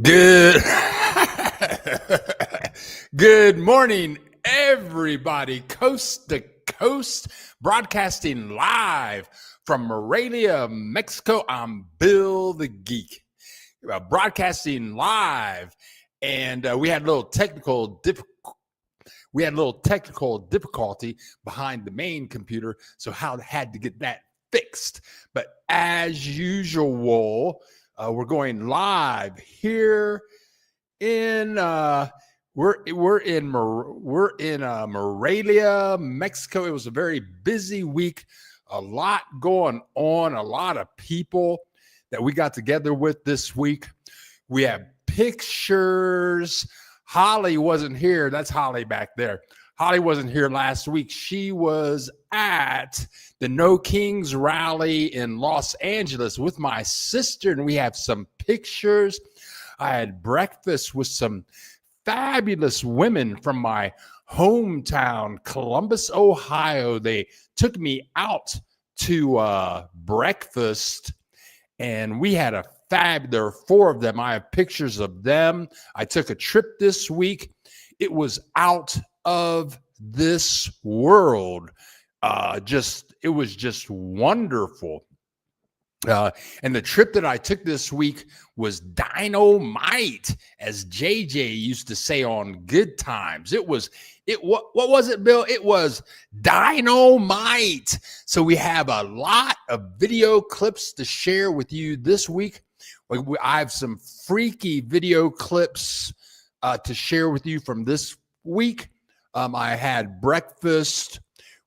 Good. Good morning, everybody, coast to coast, broadcasting live from Morelia, Mexico. I'm Bill the Geek, broadcasting live, and we had a little technical difficulty behind the main computer, so Hal had to get that fixed. But as usual, we're going live here in we're in Morelia, Mexico. It was a very busy week, a lot going on, a lot of people that we got together with this week. We have pictures. Holly wasn't here. That's Holly back there. Holly wasn't here last week. She was at the No Kings rally in Los Angeles with my sister, and we have some pictures. I had breakfast with some fabulous women from my hometown, Columbus, Ohio. They took me out to breakfast, and we had a there are four of them. I have pictures of them. I took a trip this week. It was out of this world. It was just wonderful. And the trip that I took this week was dynamite, as JJ used to say on Good Times. What was it, Bill? It was dynamite. So we have a lot of video clips to share with you this week. I have some freaky video clips to share with you from this week. I had breakfast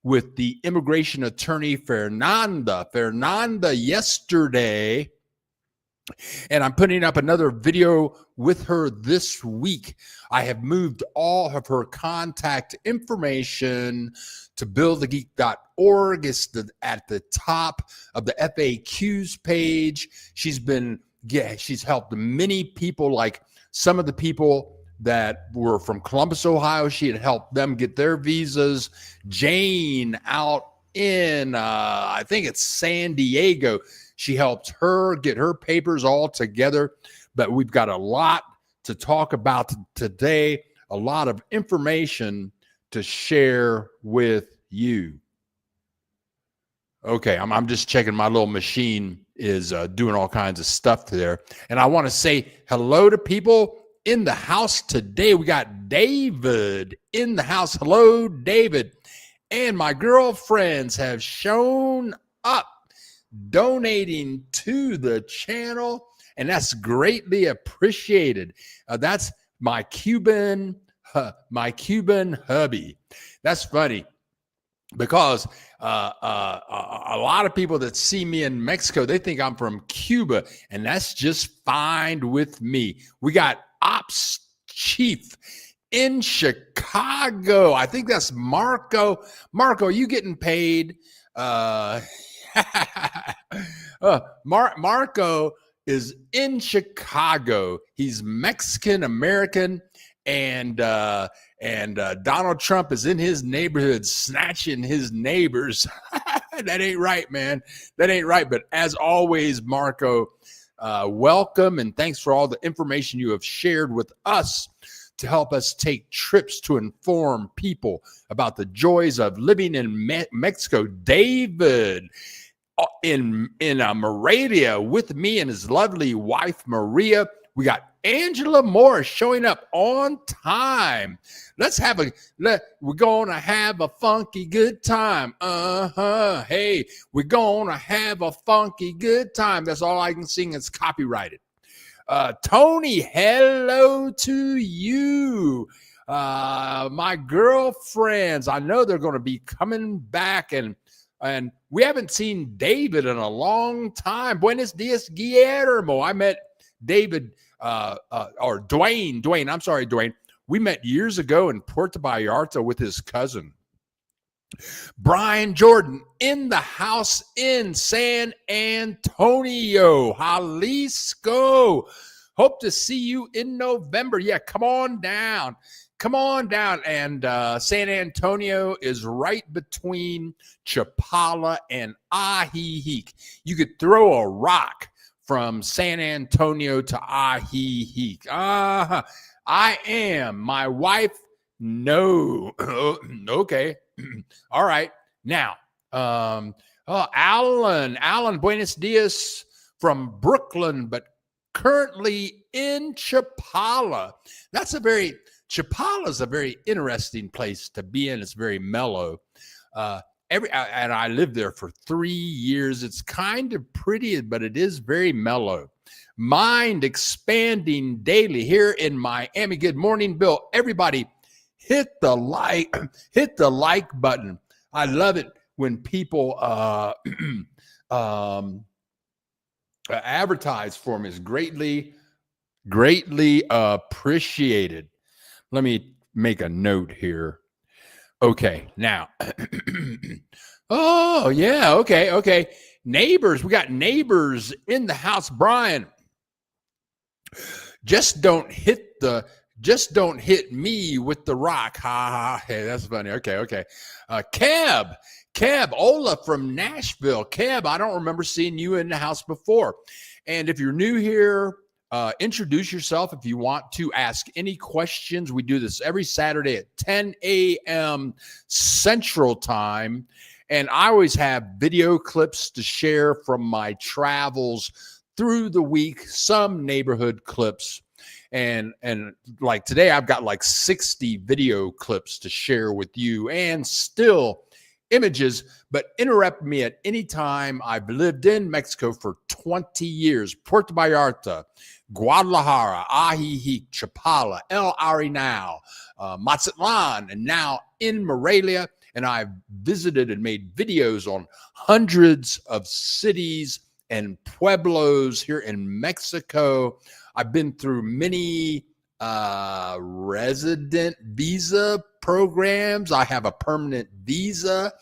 with the immigration attorney, Fernanda yesterday, and I'm putting up another video with her this week. I have moved all of her contact information to buildthegeek.org. It's at the top of the FAQs page. She's helped many people, like some of the people that were from Columbus, Ohio. She had helped them get their visas. Jane out in, I think it's San Diego. She helped her get her papers all together. But we've got a lot to talk about today, a lot of information to share with you. Okay, I'm just checking my little machine is doing all kinds of stuff there. And I want to say hello to people in the house today. We got David in the house. Hello, David. And my girlfriends have shown up donating to the channel, and that's greatly appreciated. That's my Cuban hubby. That's funny, because a lot of people that see me in Mexico, they think I'm from Cuba, and that's just fine with me. We got Ops Chief in Chicago. I think that's Marco. Marco, are you getting paid? Marco is in Chicago. He's Mexican American, and Donald Trump is in his neighborhood snatching his neighbors. That ain't right, man. That ain't right. But as always, Marco, welcome, and thanks for all the information you have shared with us to help us take trips to inform people about the joys of living in Mexico. David in Morelia with me and his lovely wife, Maria. We got Angela Morris showing up on time. We're gonna have a funky good time. Hey, we're gonna have a funky good time. That's all I can sing. It's copyrighted. Tony, hello to you. My girlfriends, I know they're going to be coming back, and we haven't seen David in a long time. Buenos dias, Guillermo. I met David, or Dwayne. I'm sorry, Dwayne. We met years ago in Puerto Vallarta with his cousin. Brian Jordan in the house in San Antonio, Jalisco. Hope to see you in November. Yeah, come on down. Come on down. And San Antonio is right between Chapala and Ajijic. You could throw a rock from San Antonio to Ahihi. I am. My wife, no. Okay. All right. Now, Alan, buenos dias from Brooklyn, but currently in Chapala. Chapala is a very interesting place to be in. It's very mellow. And I lived there for 3 years. It's kind of pretty, but it is very mellow. Mind expanding daily here in Miami. Good morning, Bill. Everybody, hit the like button. I love it when people advertise for me. Is greatly appreciated. Let me make a note here. Okay, now. Oh, yeah, okay. Neighbors, we got neighbors in the house. Brian, just don't hit me with the rock. Ha ha. Hey, that's funny. Okay. Keb, Ola from Nashville. Keb, I don't remember seeing you in the house before. And if you're new here, introduce yourself if you want to ask any questions. We do this every Saturday at 10 a.m. Central Time. And I always have video clips to share from my travels through the week, some neighborhood clips. And like today, I've got like 60 video clips to share with you and still images, but interrupt me at any time. I've lived in Mexico for 20 years. Puerto Vallarta, Guadalajara, Ajijic, Chapala, El Arenal, Mazatlan, and now in Morelia. And I've visited and made videos on hundreds of cities and pueblos here in Mexico. I've been through many resident visa programs. I have a permanent visa.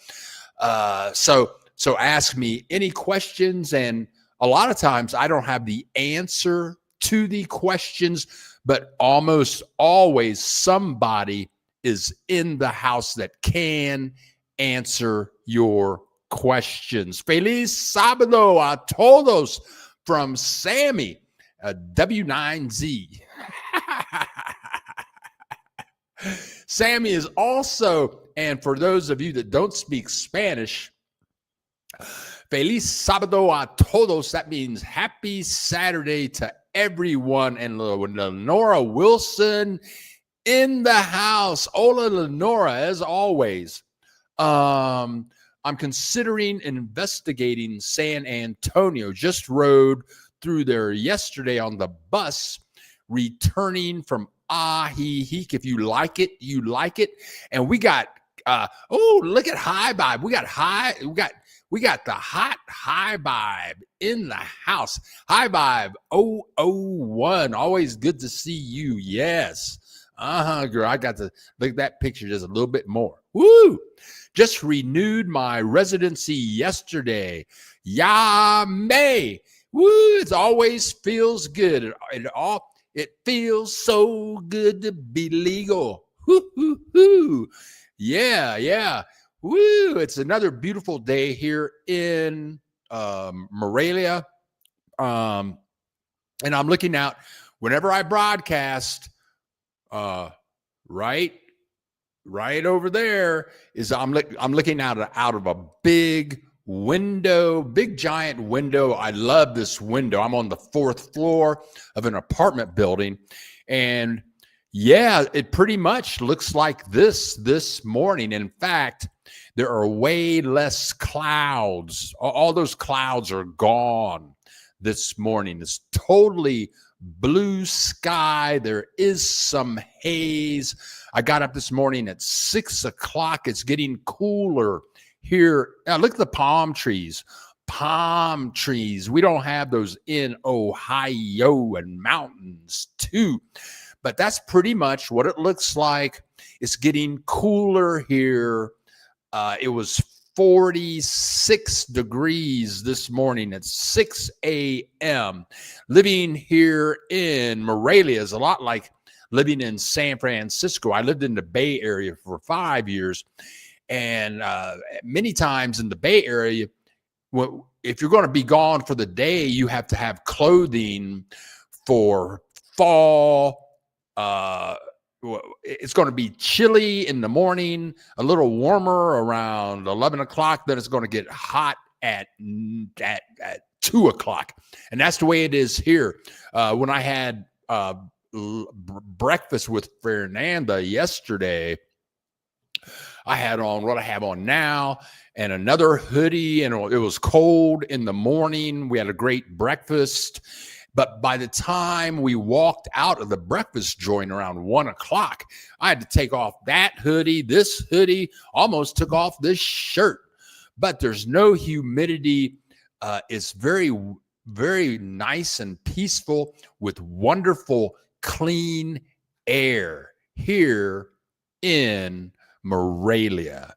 So ask me any questions. And a lot of times I don't have the answer to the questions, but almost always somebody is in the house that can answer your questions. Feliz sábado a todos from Sammy, W9Z. Sammy is also, and for those of you that don't speak Spanish, Feliz sábado a todos. That means happy Saturday to everyone. And Lenora Wilson in the house. Hola, Lenora, as always. I'm considering investigating San Antonio. Just rode through there yesterday on the bus, returning from Ajijic. If you like it, you like it. And we got look at High Vibe. We got the hot High Vibe in the house. High Vibe 001. Always good to see you. Yes. Girl. I got to look at that picture just a little bit more. Woo! Just renewed my residency yesterday. Yay! Woo! It always feels good. It feels so good to be legal. Woo! Yeah. Woo! It's another beautiful day here in Morelia. And I'm looking out whenever I broadcast, right over there is I'm looking out of a big window, big giant window. I love this window. I'm on the 4th floor of an apartment building, and yeah, it pretty much looks like this morning. In fact, there are way less clouds. All those clouds are gone this morning. It's totally blue sky. There is some haze. I got up this morning at 6 o'clock. It's getting cooler here. Now look at the palm trees. Palm trees. We don't have those in Ohio and mountains too. But that's pretty much what it looks like. It's getting cooler here. It was 46 degrees this morning at 6 a.m. Living here in Morelia is a lot like living in San Francisco. I lived in the Bay Area for 5 years. And many times in the Bay Area, if you're going to be gone for the day, you have to have clothing for fall. It's going to be chilly in the morning, a little warmer around 11 o'clock. Then it's going to get hot at 2 o'clock. And that's the way it is here. When I had breakfast with Fernanda yesterday, I had on what I have on now and another hoodie, and it was cold in the morning. We had a great breakfast. But by the time we walked out of the breakfast joint around 1 o'clock, I had to take off that hoodie, this hoodie, almost took off this shirt. But there's no humidity. It's very, very nice and peaceful with wonderful, clean air here in Morelia.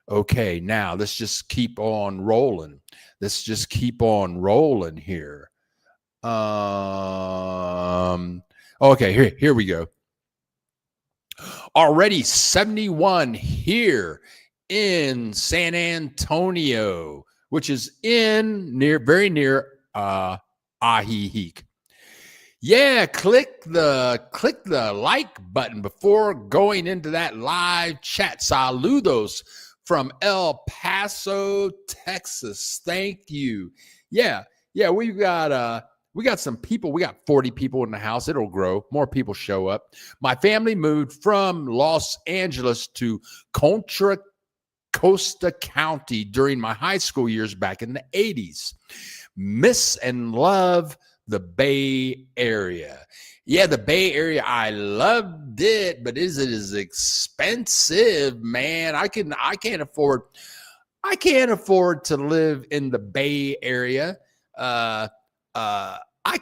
Okay, now let's just keep on rolling. Let's just keep on rolling here. Okay, here we go. Already 71 here in San Antonio, which is very near Ajijic. Yeah, click the like button before going into that live chat. Saludos from El Paso, Texas. Thank you. Yeah, we got some people. We got 40 people in the house. It'll grow. More people show up. My family moved from Los Angeles to Contra Costa County during my high school years back in the 80s. Miss and love the Bay Area. Yeah, the Bay Area, I loved it, but is it as expensive, man? I can't afford to live in the Bay Area. I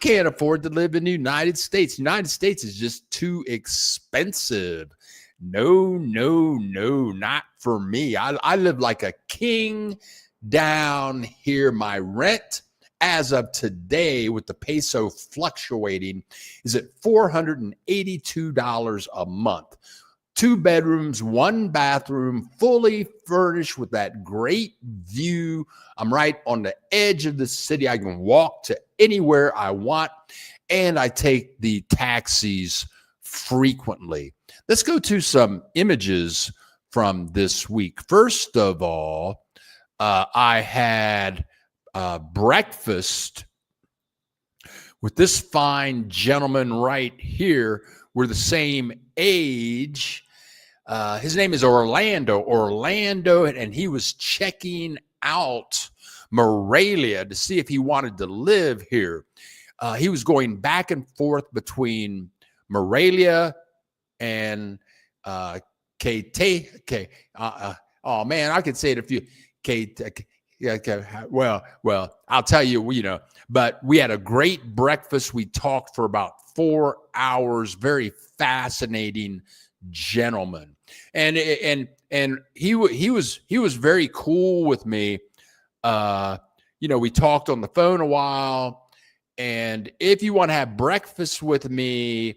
can't afford to live in the United States. United States is just too expensive. No, not for me. I live like a king down here. My rent as of today, with the peso fluctuating, is at $482 a month. 2 bedrooms, 1 bathroom, fully furnished with that great view. I'm right on the edge of the city. I can walk to anywhere I want, and I take the taxis frequently. Let's go to some images from this week. First of all, I had breakfast with this fine gentleman right here. We're the same age. His name is Orlando, and he was checking out Morelia to see if he wanted to live here. He was going back and forth between Morelia and KT. Oh man, I could say it a few. Well, I'll tell you, but we had a great breakfast. We talked for about 4 hours. Very fascinating gentleman, and he was very cool with me. We talked on the phone a while, and if you want to have breakfast with me,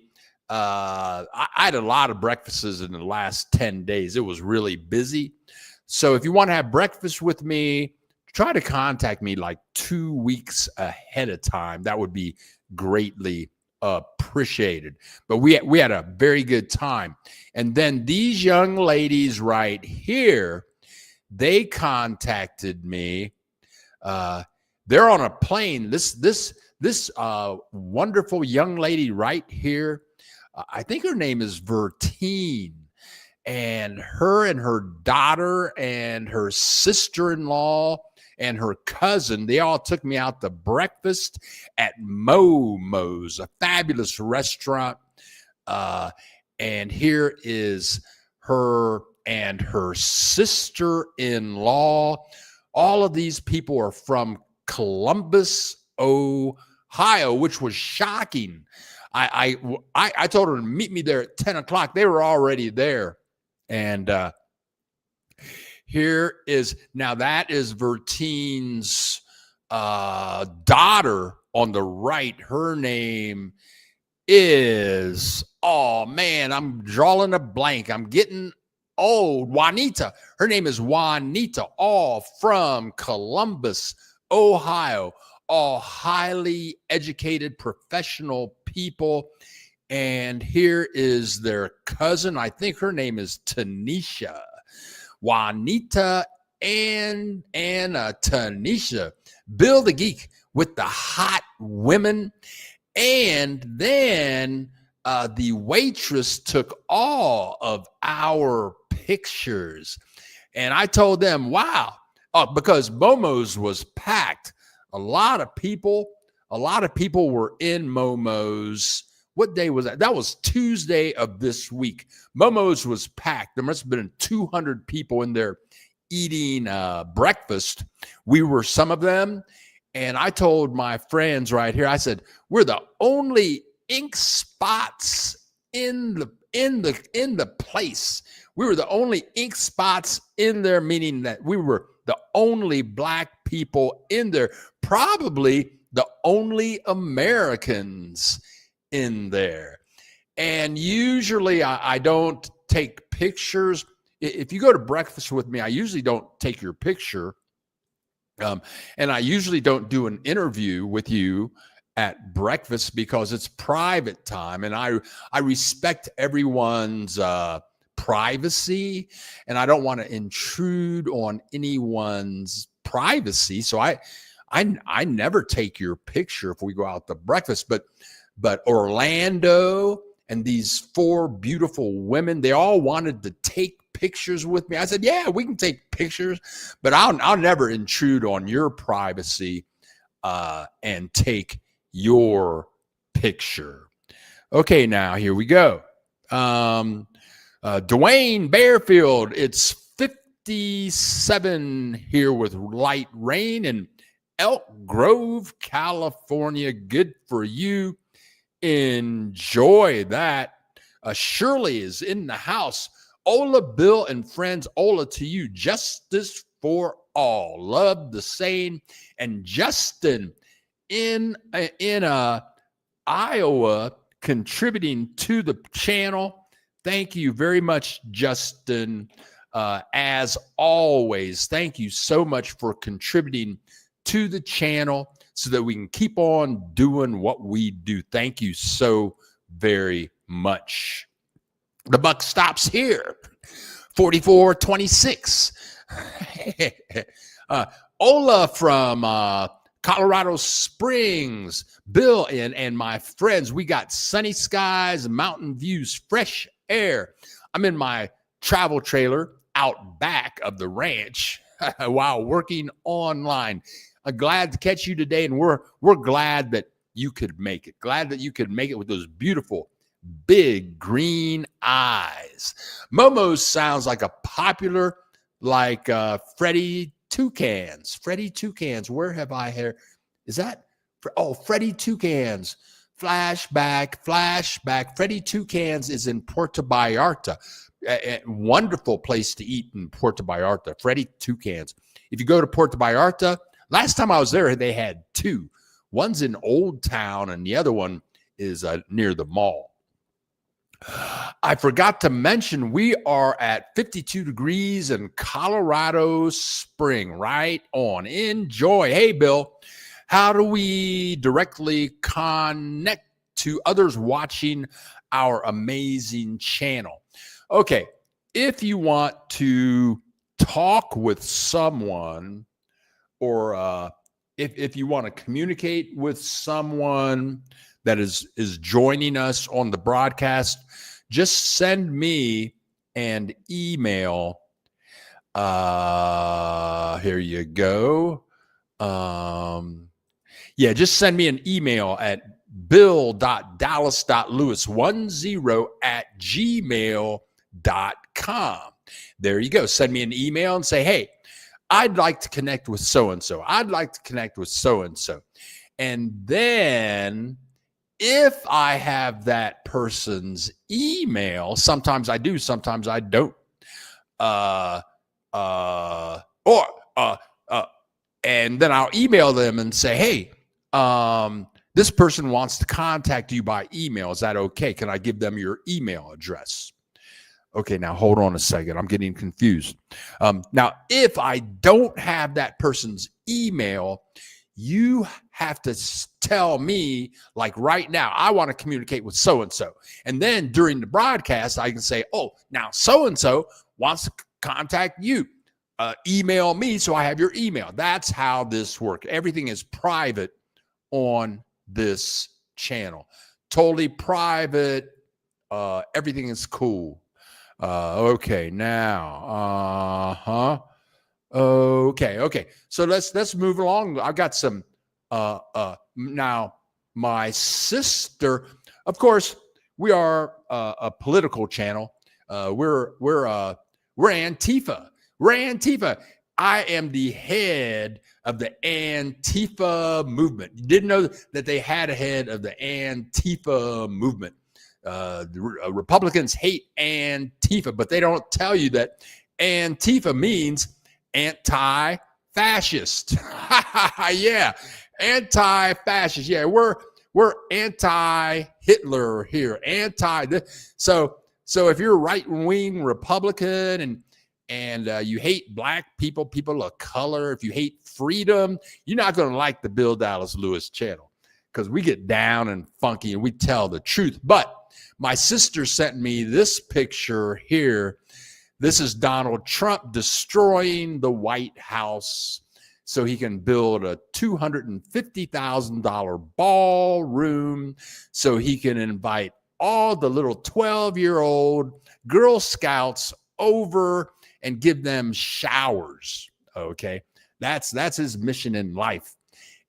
I had a lot of breakfasts in the last 10 days. It was really busy. So if you want to have breakfast with me, try to contact me like 2 weeks ahead of time. That would be greatly appreciated. But we had a very good time. And then these young ladies right here, they contacted me. They're on a plane. This wonderful young lady right here, I think her name is Vertine. And her daughter and her sister-in-law and her cousin, they all took me out to breakfast at Momo's, a fabulous restaurant. And here is her and her sister-in-law. All of these people are from Columbus, Ohio, which was shocking. I told her to meet me there at 10 o'clock. They were already there. And that is Vertine's daughter on the right. Her name is, oh man, I'm drawing a blank. I'm getting old. Juanita. Her name is Juanita, all from Columbus, Ohio, all highly educated professional people. And here is their cousin. I think her name is Tanisha, Juanita, and Tanisha. Bill the Geek with the hot women. And then the waitress took all of our pictures. And I told them, wow, because Momo's was packed. A lot of people were in Momo's. What day was that? That was Tuesday of this week. Momo's was packed. There must have been 200 people in there eating breakfast. We were some of them. And I told my friends right here, I said, we're the only ink spots in the place. We were the only ink spots in there, meaning that we were the only black people in there, probably the only Americans in there. And usually I don't take pictures. If you go to breakfast with me, I usually don't take your picture. And I usually don't do an interview with you at breakfast because it's private time. And I respect everyone's privacy, and I don't want to intrude on anyone's privacy. So I never take your picture if we go out to breakfast, but Orlando and these 4 beautiful women, they all wanted to take pictures with me. I said, yeah, we can take pictures, but I'll never intrude on your privacy and take your picture. Okay, now here we go. Dwayne Bearfield, it's 57 here with light rain in Elk Grove, California. Good for you. Enjoy that. Shirley is in the house. Ola, Bill, and friends, Ola to you. Justice for all. Love the same. And Justin in Iowa contributing to the channel. Thank you very much, Justin. As always, thank you so much for contributing to the channel so that we can keep on doing what we do. Thank you so very much. The buck stops here. 44-26. Ola from Colorado Springs. Bill and my friends, we got sunny skies, mountain views, fresh air. I'm in my travel trailer out back of the ranch while working online. I'm glad to catch you today, and we're glad that you could make it. Glad that you could make it with those beautiful big green eyes. Momo's sounds like a popular, like Freddie Toucans. Freddie Toucans. Where have I here? Is that? Oh, Freddie Toucans. Flashback. Freddie Toucans is in Puerto Vallarta. A wonderful place to eat in Puerto Vallarta. Freddie Toucans. If you go to Puerto Vallarta, last time I was there, they had 2. One's in Old Town, and the other one is near the mall. I forgot to mention we are at 52 degrees in Colorado Spring. Right on. Enjoy. Hey, Bill, how do we directly connect to others watching our amazing channel? Okay, if you want to talk with someone, or if you want to communicate with someone that is joining us on the broadcast, just send me an email. Here you go. Just send me an email at bill.dallas.lewis10@gmail.com. There you go. Send me an email and say, hey, I'd like to connect with so-and-so. I'd like to connect with so-and-so. And then if I have that person's email, sometimes I do, sometimes I don't. And then I'll email them and say, hey, this person wants to contact you by email. Is that okay? Can I give them your email address? Okay, now hold on a second. I'm getting confused. Now, if I don't have that person's email, you have to tell me, like right now, I want to communicate with so and so. And then during the broadcast, I can say, oh, now so and so wants to contact you. Email me so I have your email. That's how this works. Everything is private on this channel. Totally private. Everything is cool. Okay, now, okay. So let's move along. I've got some. Now, my sister. Of course, we are a political channel. We're Antifa. We're Antifa. I am the head of the Antifa movement. You didn't know that they had a head of the Antifa movement. The Republicans hate Antifa, but they don't tell you that Antifa means anti-fascist. Yeah, anti-fascist. Yeah, we're anti-Hitler here. So if you're a right-wing Republican and you hate black people, people of color, if you hate freedom, you're not going to like the Bill Dallas Lewis channel, because we get down and funky and we tell the truth. But my sister sent me this picture here. This is Donald Trump destroying the White House so he can build a $250,000 ballroom so he can invite all the little 12-year-old Girl Scouts over and give them showers. Okay, that's his mission in life.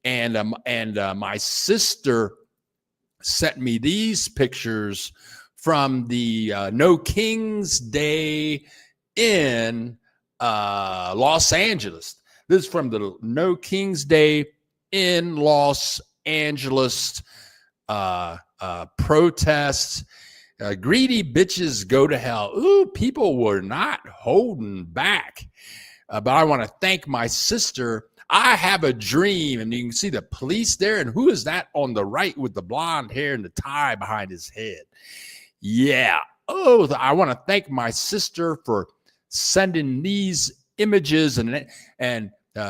And my sister sent me these pictures from the No King's Day in Los Angeles. This is from the No King's Day in Los Angeles protests. Greedy bitches go to hell. Ooh, people were not holding back. But I want to thank my sister. I have a dream, and you can see the police there. And who is that on the right with the blonde hair and the tie behind his head? Yeah. Oh, I want to thank my sister for sending these images. And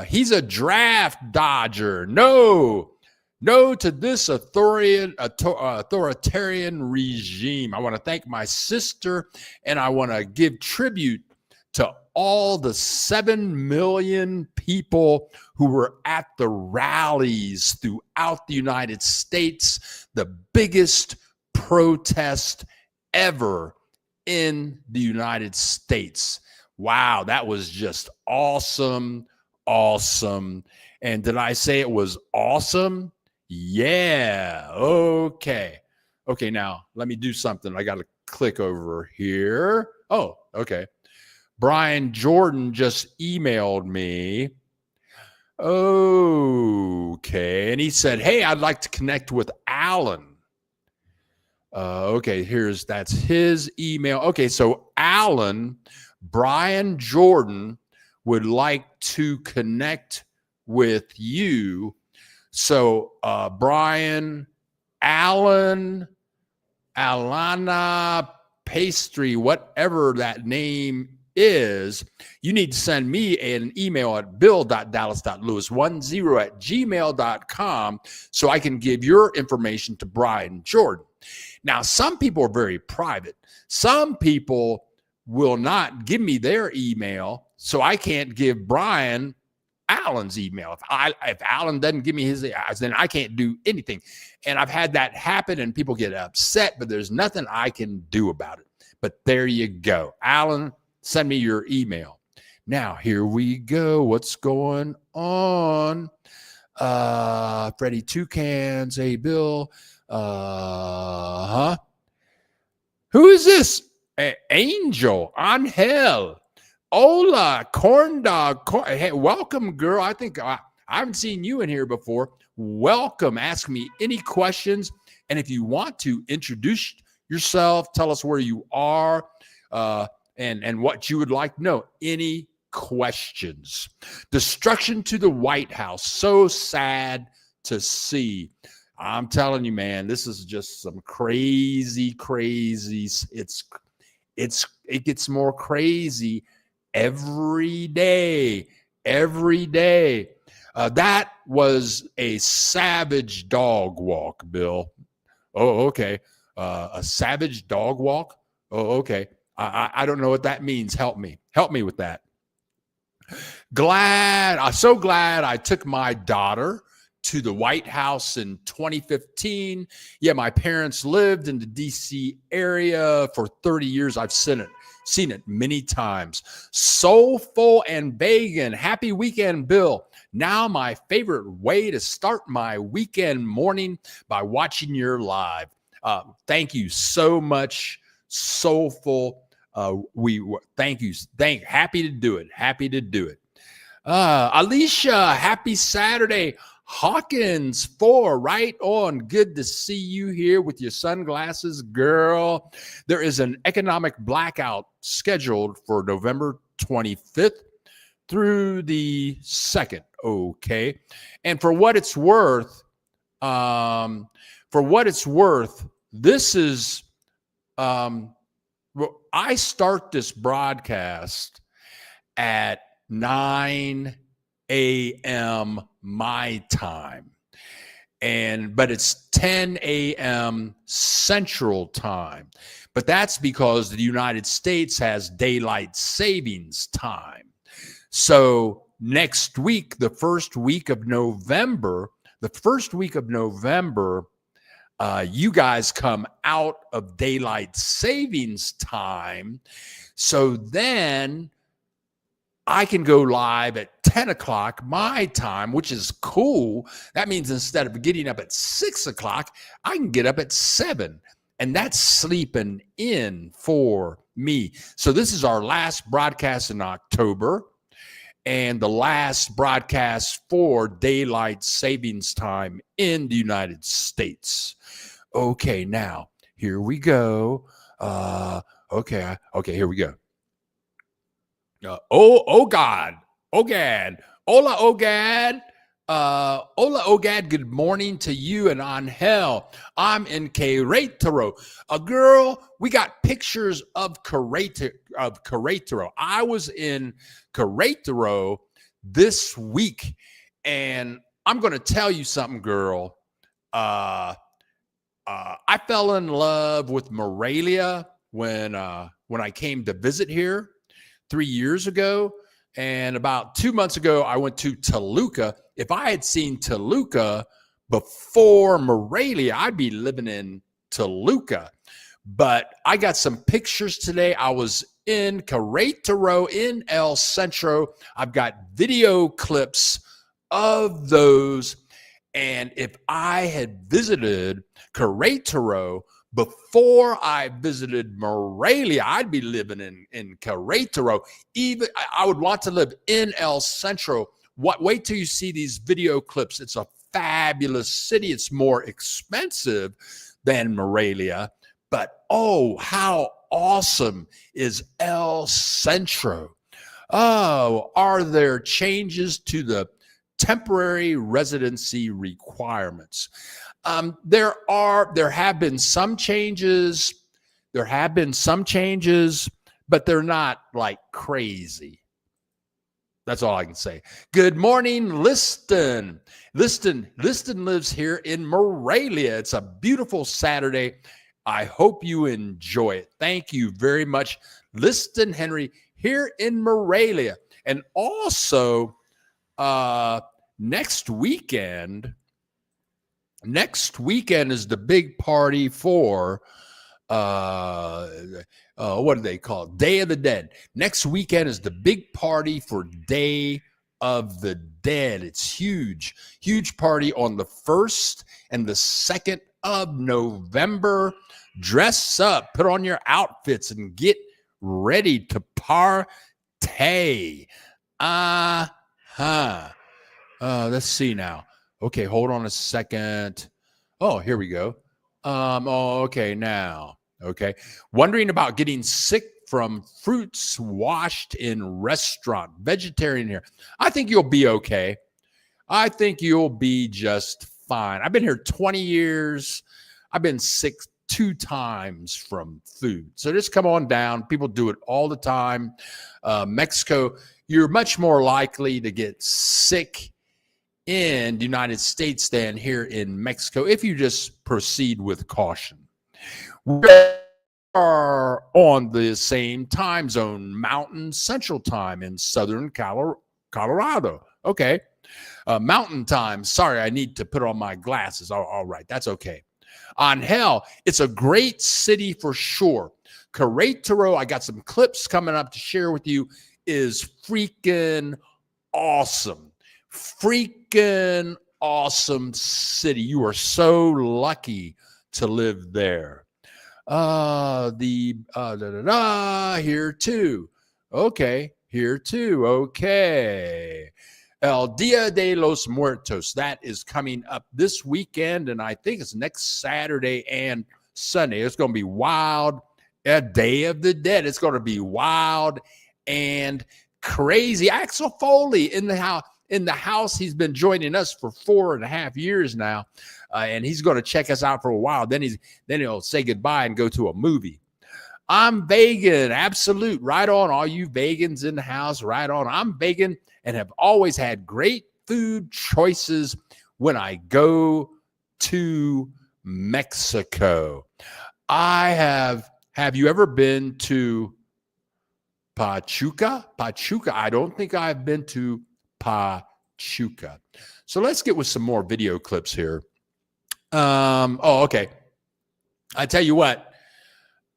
he's a draft dodger. No to this authoritarian regime. I want to thank my sister, and I want to give tribute to all the 7 million people who were at the rallies throughout the United States, the biggest protest ever in the United States. Wow, that was just awesome. And did I say it was awesome? Yeah. Okay, now let me do something. I got to click over here. Oh, okay. Brian Jordan just emailed me. Okay. And he said, hey, I'd like to connect with Alan. Okay, that's his email. Okay, so Alan, Brian Jordan would like to connect with you. So Brian, Alan, Alana Pastry, whatever that name is, you need to send me an email at bill.dallas.lewis10@gmail.com so I can give your information to Brian Jordan. Now, some people are very private. Some people will not give me their email, so I can't give Brian Alan's email. If Alan doesn't give me his, then I can't do anything. And I've had that happen, and people get upset, but there's nothing I can do about it. But there you go. Alan, send me your email. Now, here we go. What's going on? Freddie Toucans. Hey, Bill. Who is this? Angel. Angel. Hola, corn dog. Hey, welcome, girl. I think I haven't seen you in here before. Welcome. Ask me any questions. And if you want to introduce yourself, tell us where you are, and what you would like to know. Any questions? Destruction to the White House. So sad to see. it gets more crazy every day. Every day. That was a savage dog walk, Bill. Oh, okay. A savage dog walk. Oh, okay. I don't know what that means. Help me. Help me with that. I'm so glad I took my daughter to the White House in 2015. Yeah, my parents lived in the DC area for 30 years. I've seen it many times. Soulful and vegan. Happy weekend, Bill. Now my favorite way to start my weekend morning by watching your live. Thank you so much, Soulful. Thank you. Happy to do it. Happy to do it. Alicia, happy Saturday. Hawkins 4, right on. Good to see you here with your sunglasses, girl. There is an economic blackout scheduled for November 25th through the 2nd. Okay. And for what it's worth, this is, I start this broadcast at 9 a.m. my time. But it's 10 a.m. Central Time. But that's because the United States has daylight savings time. So next week, the first week of November, you guys come out of daylight savings time. So then I can go live at 10 o'clock my time, which is cool. That means instead of getting up at 6 o'clock, I can get up at 7. And that's sleeping in for me. So this is our last broadcast in October and the last broadcast for daylight savings time in the United States. Okay, now, here we go. Okay, here we go. Ogad. Hola, Ogad. Hola, Ogad. Good morning to you and Angel. I'm in Querétaro. Girl, we got pictures of Querétaro. I was in Querétaro this week, and I'm going to tell you something, girl. I fell in love with Morelia when I came to visit here 3 years ago. And about 2 months ago, I went to Toluca. If I had seen Toluca before Morelia, I'd be living in Toluca. But I got some pictures today. I was in Querétaro in El Centro. I've got video clips of those. And if I had visited Querétaro before I visited Morelia, I'd be living in Querétaro. Even I would want to live in El Centro. Wait till you see these video clips. It's a fabulous city. It's more expensive than Morelia, but oh, how awesome is El Centro? Oh, are there changes to the temporary residency requirements? There have been some changes. But they're not like crazy. That's all I can say. Good morning, Liston. Liston lives here in Morelia. It's a beautiful Saturday. I hope you enjoy it. Thank you very much, Liston Henry, here in Morelia. And also, next weekend is the big party for what do they call it? Day of the Dead. Next weekend is the big party for Day of the Dead. It's huge party on the 1st and the 2nd of November. Dress up, put on your outfits, and get ready to partay. Let's see now. Okay, hold on a second. Oh, here we go. Okay, now. Okay. Wondering about getting sick from fruits washed in restaurant. Vegetarian here. I think you'll be okay. I think you'll be just fine. I've been here 20 years. I've been sick 2 times from food. So just come on down. People do it all the time. Mexico, you're much more likely to get sick in the United States than here in Mexico if you just proceed with caution. We are on the same time zone, Mountain Central Time in Southern Colorado. Okay. Mountain Time. Sorry, I need to put on my glasses. All right. That's okay. On hell, it's a great city for sure. Querétaro, I got some clips coming up to share with you, is freaking awesome. Freaking awesome city. You are so lucky to live there. Here too. Okay, here too. Okay. El Dia de los Muertos. That is coming up this weekend, and I think it's next Saturday and Sunday. It's going to be wild. A Day of the Dead. It's going to be wild and crazy. Axel Foley in the house. He's been joining us for 4.5 years now, and he's going to check us out for a while. Then he'll say goodbye and go to a movie. I'm vegan, absolute. Right on, all you vegans in the house. Right on. I'm vegan and have always had great food choices when I go to Mexico. Have you ever been to Pachuca? Pachuca. I don't think I've been to Pachuca. So let's get with some more video clips here. Okay. I tell you what,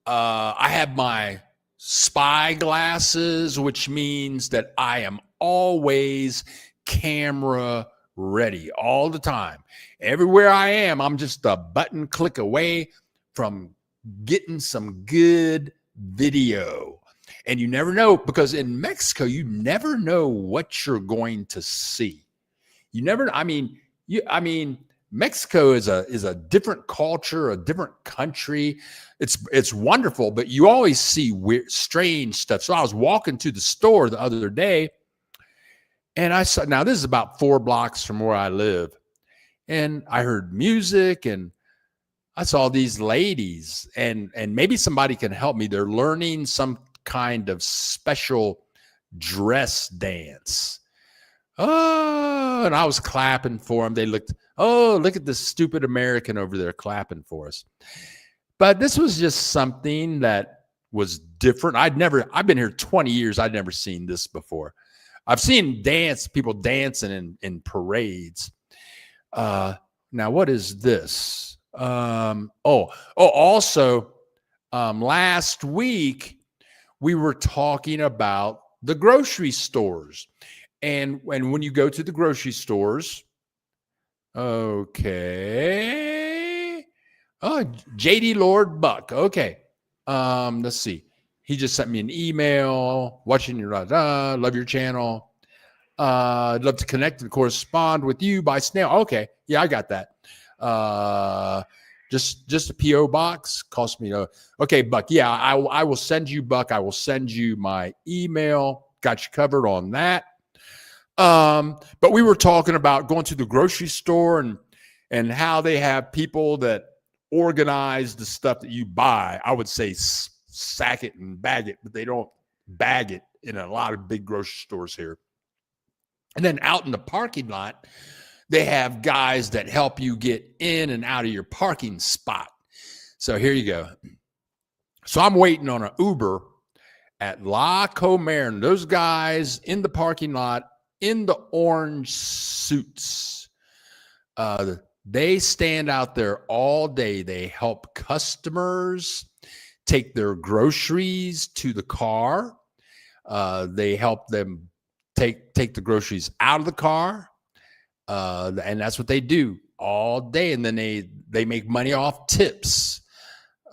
I have my spy glasses, which means that I am always camera ready all the time. Everywhere I am, I'm just a button click away from getting some good video. And you never know, because in Mexico, you never know what you're going to see. You never, Mexico is a different culture, a different country. It's wonderful, but you always see weird, strange stuff. So I was walking to the store the other day, and I saw, now this is about 4 blocks from where I live, and I heard music, and I saw these ladies, and maybe somebody can help me. They're learning some kind of special dress dance. Oh, and I was clapping for them. They looked, oh, look at this stupid American over there clapping for us. But this was just something that was different. I've been here 20 years. I'd never seen this before. I've seen people dancing in parades. Now, what is this? Also, last week, we were talking about the grocery stores. And when you go to the grocery stores, okay. Oh, JD Lord Buck. Okay. Let's see. He just sent me an email. Watching your love your channel. I'd love to connect and correspond with you by snail. Okay. Yeah, I got that. Just a PO box cost me. Okay, Buck. Yeah, I will send you, Buck. I will send you my email. Got you covered on that. But we were talking about going to the grocery store and how they have people that organize the stuff that you buy. I would say sack it and bag it, but they don't bag it in a lot of big grocery stores here. And then out in the parking lot, they have guys that help you get in and out of your parking spot. So here you go. So I'm waiting on an Uber at La Comer, and those guys in the parking lot in the orange suits. They stand out there all day. They help customers take their groceries to the car. They help them take the groceries out of the car. And that's what they do all day. And then they make money off tips.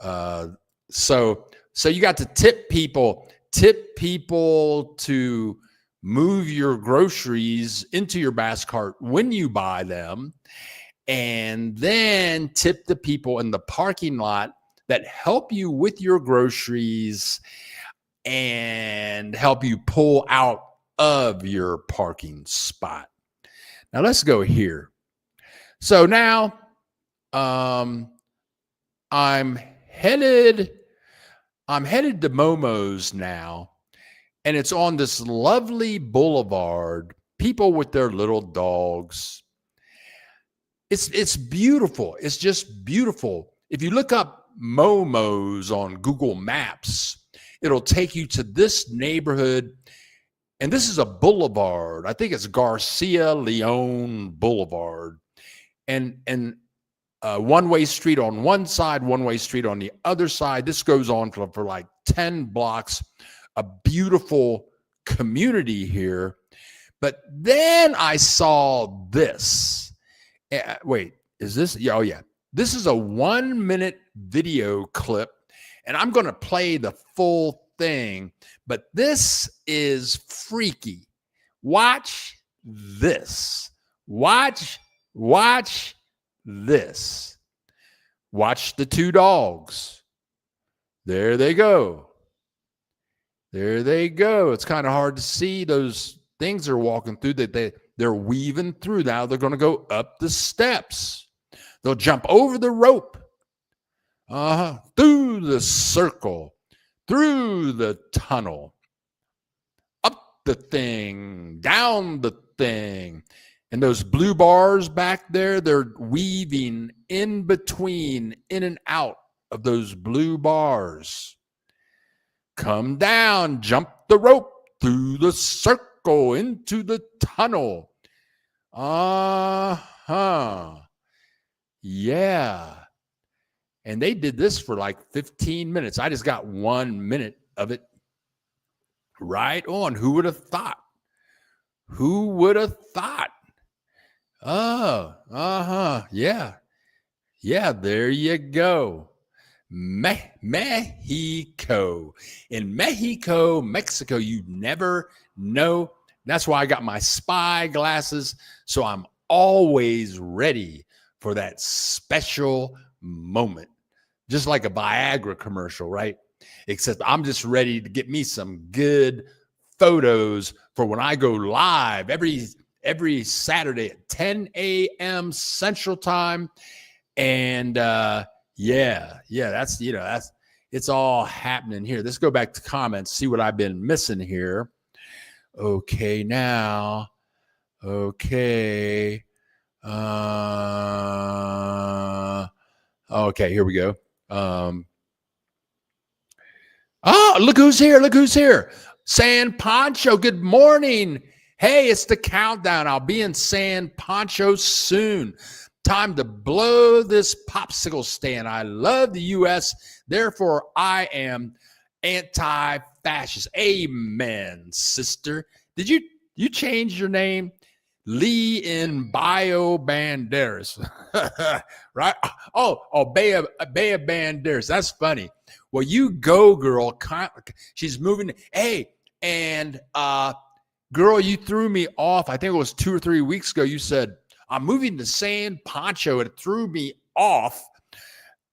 So you got to tip people to move your groceries into your basket cart when you buy them, and then tip the people in the parking lot that help you with your groceries and help you pull out of your parking spot. Now let's go here. So now I'm headed to Momo's now, and it's on this lovely boulevard. People with their little dogs. It's beautiful. It's just beautiful. If you look up Momo's on Google Maps, it'll take you to this neighborhood. And this is a boulevard. I think it's Garcia Leon Boulevard. And one-way street on one side, one-way street on the other side. This goes on for like 10 blocks. A beautiful community here. But then I saw this. Wait, is this? Yeah, oh, yeah. This is a 1-minute video clip, and I'm going to play the full thing, but this is freaky. Watch this. Watch this. Watch the two dogs. There they go. There they go. It's kind of hard to see those things they're walking through. They're weaving through. Now they're going to go up the steps. They'll jump over the rope. Through the circle. Through the tunnel. Up the thing. Down the thing. And those blue bars back there, they're weaving in between, in and out of those blue bars. Come down, jump the rope, through the circle, into the tunnel. Yeah. And they did this for like 15 minutes. I just got 1 minute of it. Right on. Who would have thought? Who would have thought? Yeah. Yeah, there you go. Mexico. In Mexico, you never know. That's why I got my spy glasses, so I'm always ready for that special moment. Just like a Viagra commercial, right? Except I'm just ready to get me some good photos for when I go live every Saturday at 10 a.m. Central Time. And that's it's all happening here. Let's go back to comments, see what I've been missing here. Okay, now. Okay. Okay, here we go. Look who's here. San Pancho, good morning. Hey, it's the countdown. I'll be in San Pancho soon. Time to blow this popsicle stand. I love the U.S., therefore I am anti-fascist. Amen, sister. Did you change your name? Lee in Bio Banderas. Right? Oh, Bea Banderas. That's funny. Well, you go, girl. She's moving. Hey, and girl, you threw me off. I think it was 2 or 3 weeks ago. You said, I'm moving to San Pancho. It threw me off.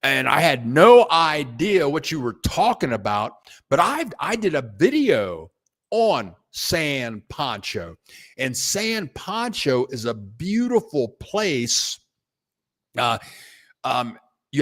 And I had no idea what you were talking about. But I did a video on San Pancho. And San Pancho is a beautiful place. You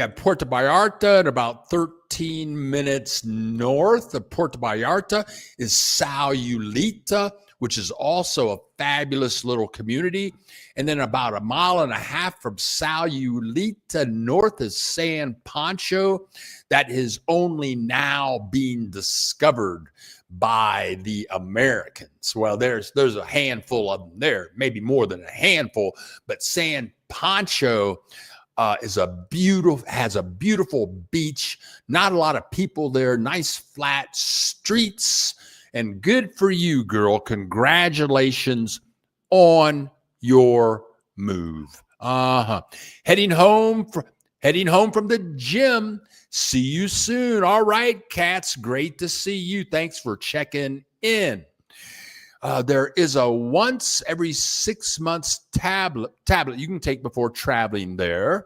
have Puerto Vallarta, and about 13 minutes north of Puerto Vallarta is Sayulita, which is also a fabulous little community. And then about 1.5 miles from Sayulita north is San Pancho. That is only now being discovered by the Americans. Well, there's a handful of them there, maybe more than a handful, but San Pancho has a beautiful beach, not a lot of people there, nice flat streets, and good for you, girl. Congratulations on your move. Heading home from the gym. See you soon. All right, cats. Great to see you. Thanks for checking in. There is a once every 6 months tablet you can take before traveling there,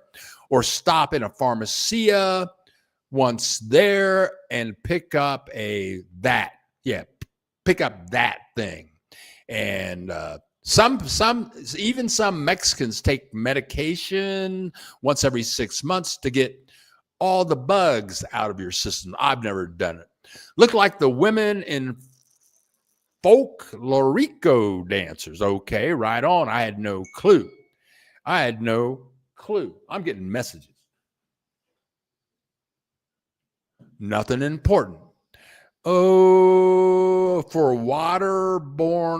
or stop in a pharmacia once there and pick up pick up that thing. And even some Mexicans take medication once every 6 months to get all the bugs out of your system. I've never done it. Look like the women in folklorico dancers. Okay, right on. I had no clue. I'm getting messages. Nothing important. Oh, for waterborne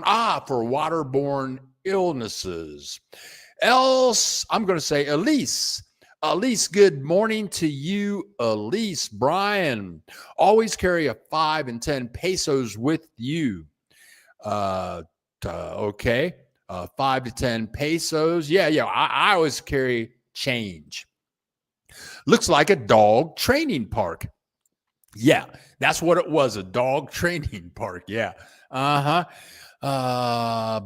illnesses. Else, I'm going to say Elise. Elise, good morning to you, Elise. Brian, always carry a 5 and 10 pesos with you. Okay. 5 to 10 pesos. Yeah. I always carry change. Looks like a dog training park. Yeah, that's what it was, a dog training park. Yeah.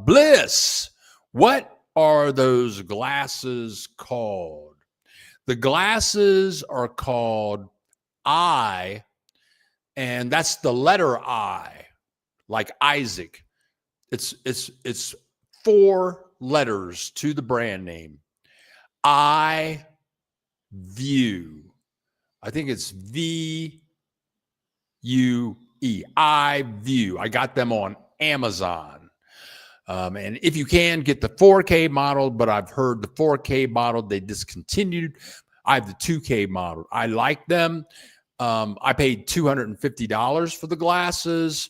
Bliss, what are those glasses called? The glasses are called I, and that's the letter I, like Isaac. It's 4 letters to the brand name. I View. I think it's VUE. I View. I got them on Amazon. And if you can, get the 4K model, but I've heard the 4K model they discontinued. I have the 2K model. I like them. I paid $250 for the glasses.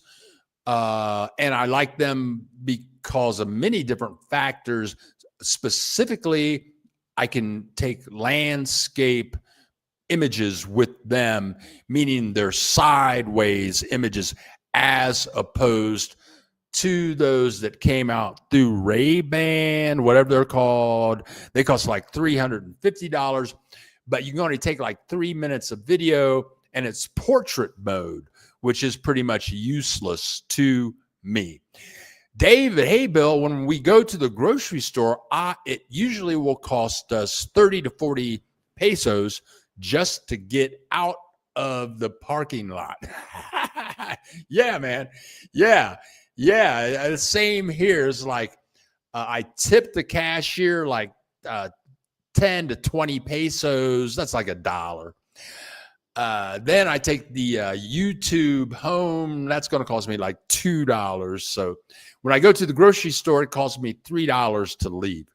And I like them because of many different factors. Specifically, I can take landscape images with them, meaning they're sideways images, as opposed to those that came out through Ray-Ban, whatever they're called. They cost like $350, but you can only take like 3 minutes of video, and it's portrait mode, which is pretty much useless to me. David, hey, Bill, when we go to the grocery store, it usually will cost us 30 to 40 pesos just to get out of the parking lot. Yeah, man. Yeah. The same here is like I tip the cashier like 10 to 20 pesos. That's like $1. Then I take the YouTube home. That's going to cost me like $2. So when I go to the grocery store, it costs me $3 to leave.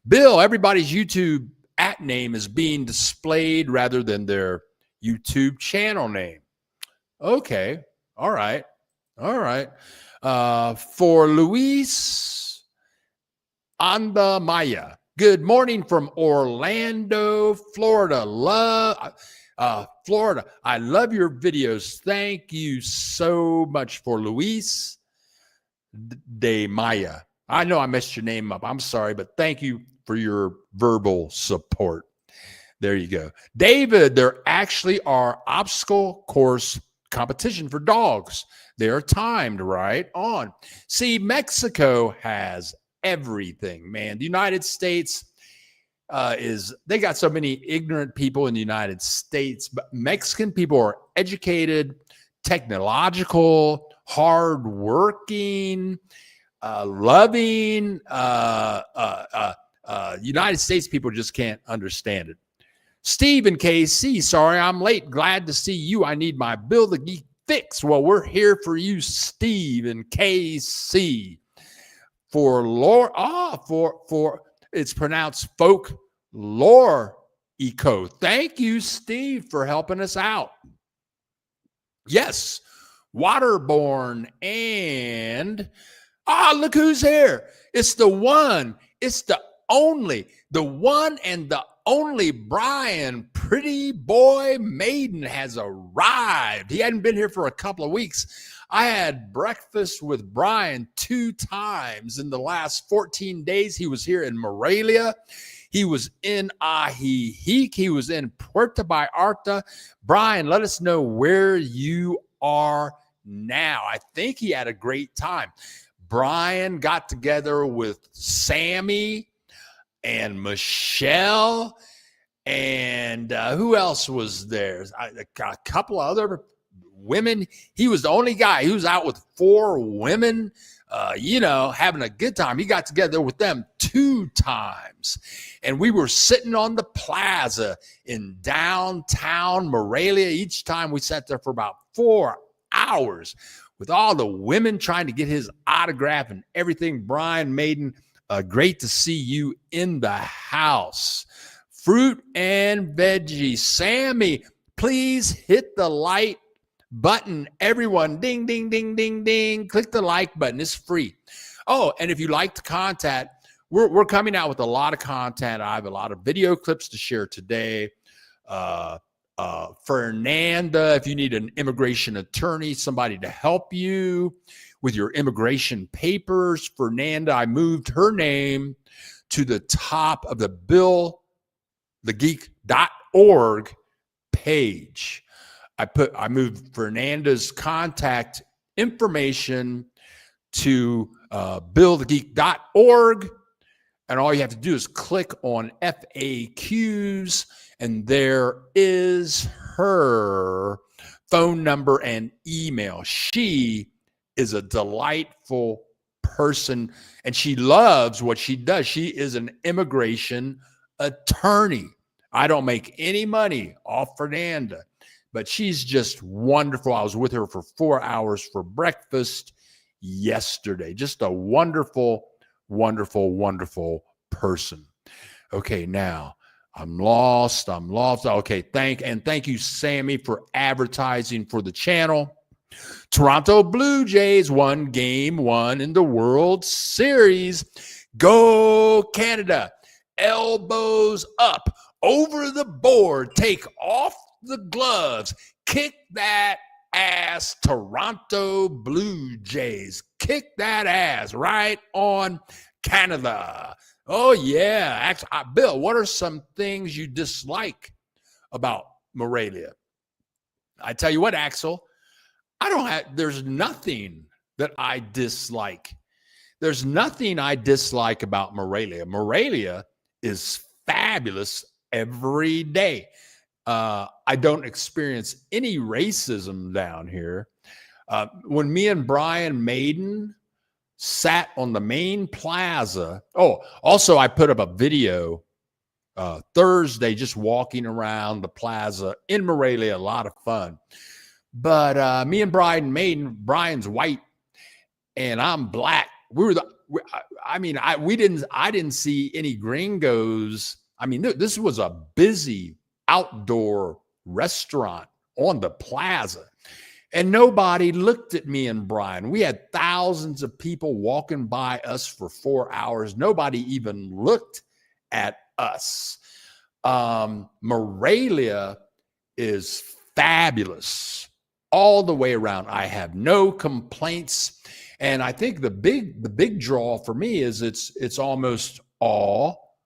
Bill, everybody's YouTube @ name is being displayed rather than their YouTube channel name. Okay. All right. For Luis Anda Maya, good morning from Orlando, Florida. Florida, I love your videos. Thank you so much. For Luis de Maya. I know I messed your name up. I'm sorry, but thank you for your verbal support. There you go. David, there actually are obstacle course competition for dogs. They are timed right on. See, Mexico has everything, man. The United States they got so many ignorant people in the United States, but Mexican people are educated, technological, hardworking, loving. United States people just can't understand it. Steve in KC, sorry I'm late. Glad to see you. I need my Bill the Geek fix. Well, we're here for you, Steve in KC. For it's pronounced folk lore eco. Thank you, Steve, for helping us out. Yes, waterborne and look who's here. It's the one. It's the only. The one and the only Brian, Pretty Boy Maiden, has arrived. He hadn't been here for a couple of weeks. I had breakfast with Brian 2 times in the last 14 days. He was here in Morelia. He was in Ajijic. He was in Puerto Vallarta. Brian, let us know where you are now. I think he had a great time. Brian got together with Sammy and Michelle, and who else was there? A couple of other women. He was the only guy. He was out with 4 women, having a good time. He got together with them 2 times. And we were sitting on the plaza in downtown Morelia. Each time we sat there for about 4 hours with all the women trying to get his autograph and everything. Brian Maiden, great to see you in the house. Fruit and veggies. Sammy, please hit the like button. Everyone, ding, ding, ding, ding, ding. Click the like button. It's free. Oh, and if you like the content, we're coming out with a lot of content. I have a lot of video clips to share today. Fernanda, if you need an immigration attorney, somebody to help you with your immigration papers, Fernanda, I moved her name to the top of the geek.org page. I moved Fernanda's contact information to billthegeek.org, and all you have to do is click on FAQs, and there is her phone number and email. She is a delightful person, and she loves what she does. She is an immigration attorney. I don't make any money off Fernanda, but she's just wonderful. I was with her for 4 hours for breakfast yesterday. Just a wonderful, wonderful, wonderful person. Okay, now I'm lost. Okay, thank you, Sammy, for advertising for the channel. Toronto Blue Jays won Game 1 in the World Series. Go Canada. Elbows up, over the board, take off the gloves, kick that ass, Toronto Blue Jays. Kick that ass right on Canada. Oh, yeah. Actually, Bill, what are some things you dislike about Morelia? I tell you what, Axel, there's nothing that I dislike. There's nothing I dislike about Morelia. Morelia is fabulous every day. I don't experience any racism down here. When me and Brian Maiden sat on the main plaza. Oh, also I put up a video Thursday just walking around the plaza in Morelia. A lot of fun. But me and Brian Maiden, Brian's white and I'm black. I didn't see any gringos. I mean, this was a busy outdoor restaurant on the plaza, and nobody looked at me and Brian. We had thousands of people walking by us for 4 hours. Nobody even looked at us. Morelia is fabulous all the way around. I have no complaints. And I think the big draw for me is it's almost all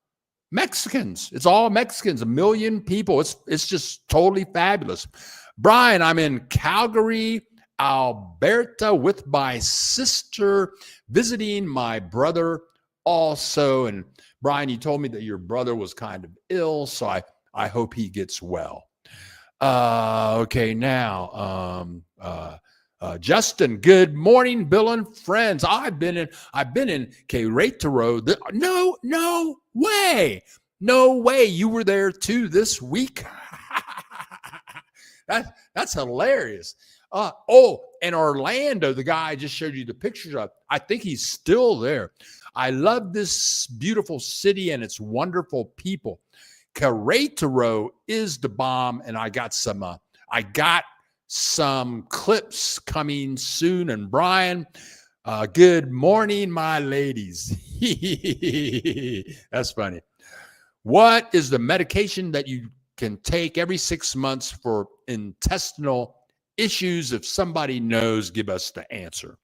Mexicans. It's all Mexicans, 1 million people. It's just totally fabulous. Brian, I'm in Calgary, Alberta with my sister, visiting my brother also. And Brian, you told me that your brother was kind of ill, so I hope he gets well. Okay, now, Justin, good morning, Bill and friends. I've been in Querétaro. No way. You were there too this week. That's hilarious. And Orlando, the guy I just showed you the pictures of, I think he's still there. I love this beautiful city and its wonderful people. Querétaro is the bomb, and I got some clips coming soon. And Brian, good morning, my ladies. That's funny. What is the medication that you can take every 6 months for intestinal issues? If somebody knows, give us the answer.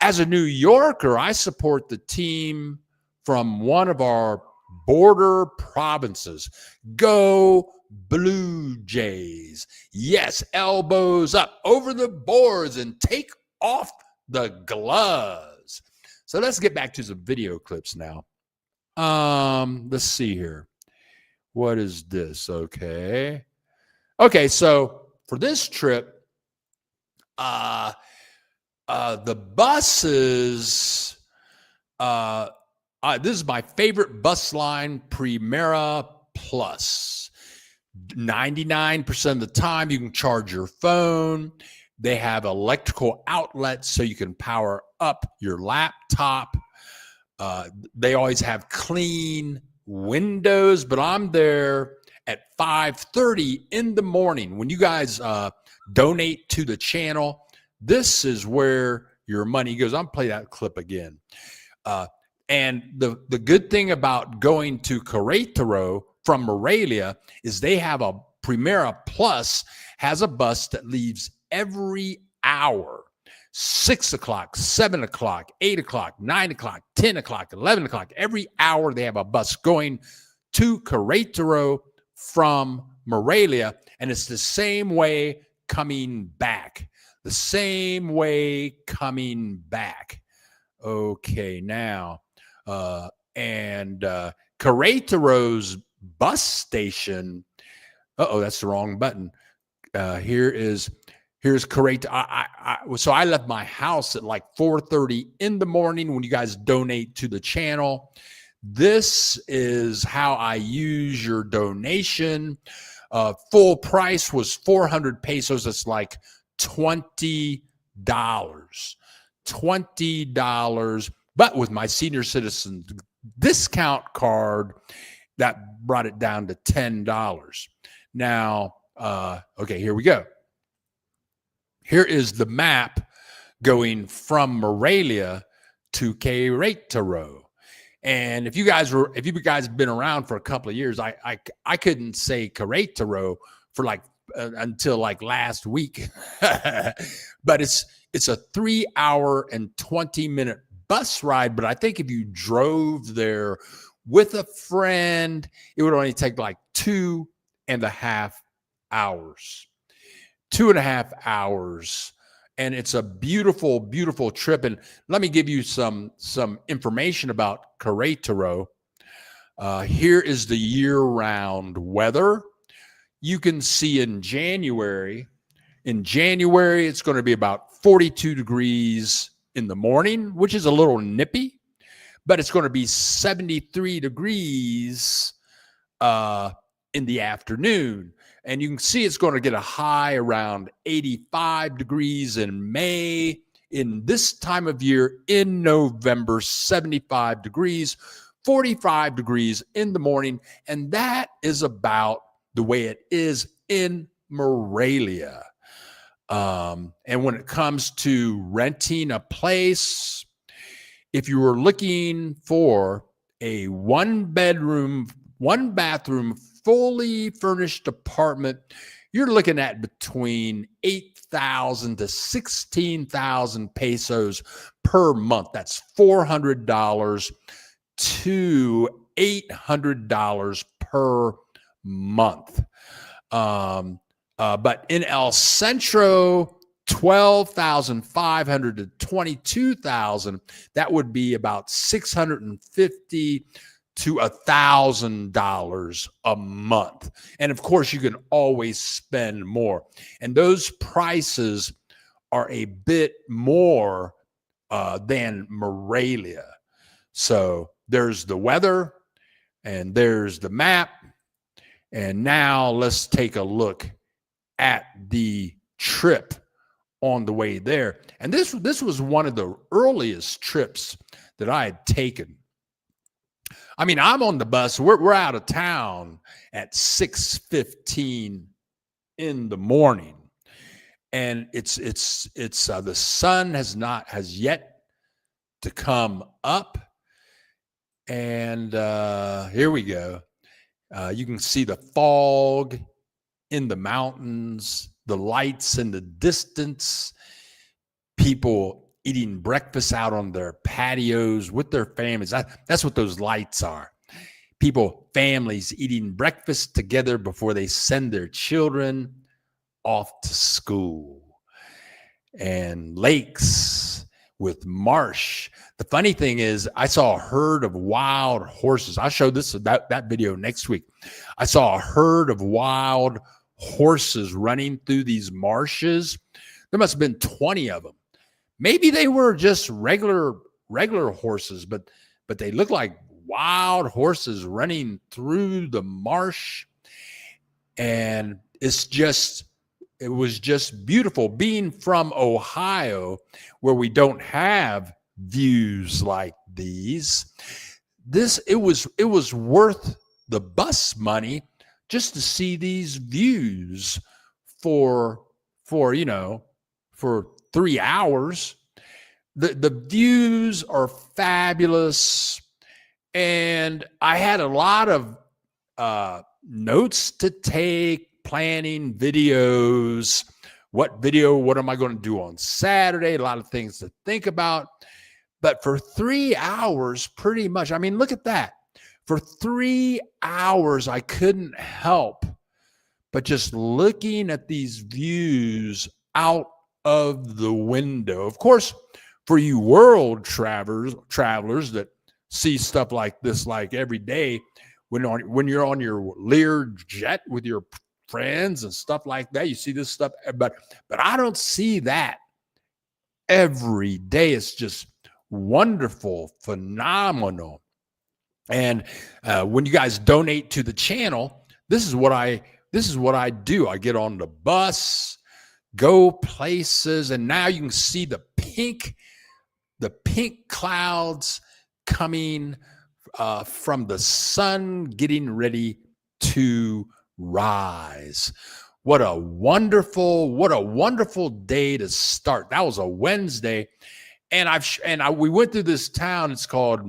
As a New Yorker, I support the team from one of our border provinces. Go Blue Jays. Yes, elbows up, over the boards, and take off the gloves. So let's get back to some video clips now. Let's see here. What is this? Okay, so for this trip, Uh, the buses, this is my favorite bus line, Primera Plus. 99% of the time, you can charge your phone. They have electrical outlets so you can power up your laptop. They always have clean windows, but I'm there at 5:30 in the morning. When you guys donate to the channel, this is where your money goes. I'm play that clip again. And the good thing about going to Querétaro from Morelia is they have a Primera Plus has a bus that leaves every hour. 6 o'clock, 7 o'clock, 8 o'clock, 9 o'clock, 10 o'clock, 11 o'clock. Every hour they have a bus going to Querétaro from Morelia, and it's the same way coming back. The same way coming back. Okay, now, Querétaro's bus station. That's the wrong button. Here's Querétaro. So I left my house at like 4:30 in the morning when you guys donate to the channel. This is how I use your donation. Full price was 400 pesos. That's like $20. $20. But with my senior citizen discount card, that brought it down to $10. Now, okay, here we go. Here is the map going from Morelia to Querétaro. And if you guys have been around for a couple of years, I couldn't say Querétaro for like until like last week. But it's a 3 hour and 20-minute bus ride. But I think if you drove there with a friend, it would only take like 2.5 hours. 2.5 hours. And it's a beautiful, beautiful trip. And let me give you some information about Querétaro. Here is the year-round weather. You can see in January, it's going to be about 42 degrees in the morning, which is a little nippy, but it's going to be 73 degrees in the afternoon. And you can see it's going to get a high around 85 degrees in May. In this time of year, in November, 75 degrees, 45 degrees in the morning. And that is about the way it is in Morelia. And when it comes to renting a place, if you were looking for a one bathroom, fully furnished apartment, you're looking at between 8,000 to 16,000 pesos per month. That's $400 to $800 per month. But in El Centro, 12,500 to 22,000. That would be about $650 to $1,000 a month. And of course, you can always spend more. And those prices are a bit more than Morelia. So there's the weather and there's the map. And now let's take a look at the trip on the way there. And this was one of the earliest trips that I had taken. I mean, I'm on the bus. We're out of town at 6:15 in the morning, and it's the sun has yet to come up, and here we go. You can see the fog in the mountains, the lights in the distance, people eating breakfast out on their patios with their families. That's what those lights are. Families eating breakfast together before they send their children off to school. And lakes with marsh. The funny thing is, I saw a herd of wild horses. I'll show that video next week. I saw a herd of wild horses running through these marshes. There must have been 20 of them. Maybe they were just regular horses, but they look like wild horses running through the marsh. And it was just beautiful being from Ohio, where we don't have views like these. It was worth the bus money just to see these views for 3 hours. The views are fabulous, and I had a lot of notes to take, planning videos. What am I going to do on Saturday? A lot of things to think about. But for 3 hours, pretty much, I mean, look at that. For 3 hours, I couldn't help but just looking at these views out of the window. Of course, for you world travelers that see stuff like this like every day, when you're on your Lear jet with your friends and stuff like that, you see this stuff, but I don't see that every day. It's just wonderful, phenomenal. And when you guys donate to the channel, this is what I do. I get on the bus, go places, and now you can see the pink clouds coming from the sun getting ready to rise. What a wonderful day to start. That was a Wednesday, and we went through this town. It's called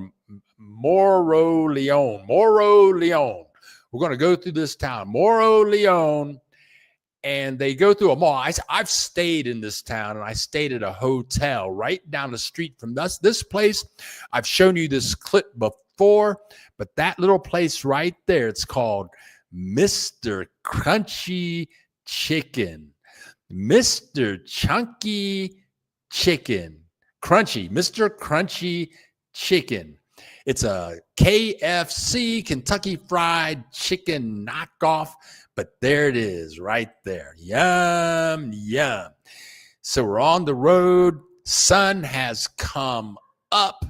Moroleone. We're going to go through this town, Moroleone, and they go through a mall. I've stayed in this town, and I stayed at a hotel right down the street from this place. I've shown you this clip before, but that little place right there, it's called Mr. Crunchy Chicken. Mr. Chunky Chicken. Crunchy. Mr. Crunchy Chicken. It's a KFC, Kentucky Fried Chicken knockoff, but there it is right there. Yum, yum. So we're on the road. Sun has come up.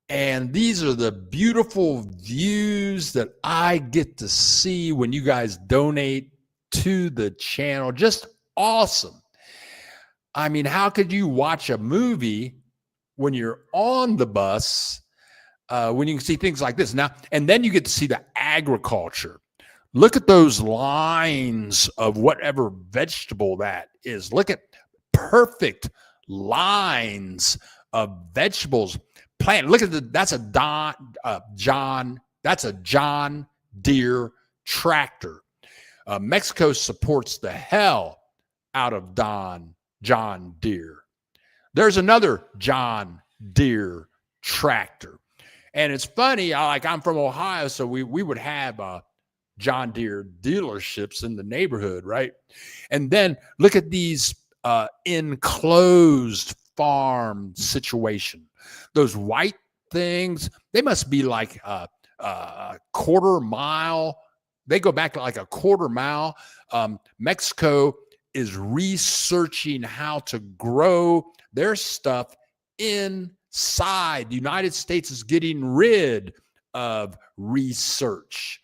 And these are the beautiful views that I get to see when you guys donate to the channel. Just awesome. I mean, how could you watch a movie when you're on the bus, when you can see things like this? Now, and then you get to see the agriculture. Look at those lines of whatever vegetable that is. Look at perfect lines of vegetables. Plant. Look at that's a John Deere tractor. Mexico supports the hell out of John Deere. There's another John Deere tractor, and it's funny. I'm from Ohio, so we would have John Deere dealerships in the neighborhood, right? And then look at these enclosed farm situation. Those white things, they must be like a quarter mile. They go back to like a quarter mile. Mexico is researching how to grow their stuff inside. The United States is getting rid of research.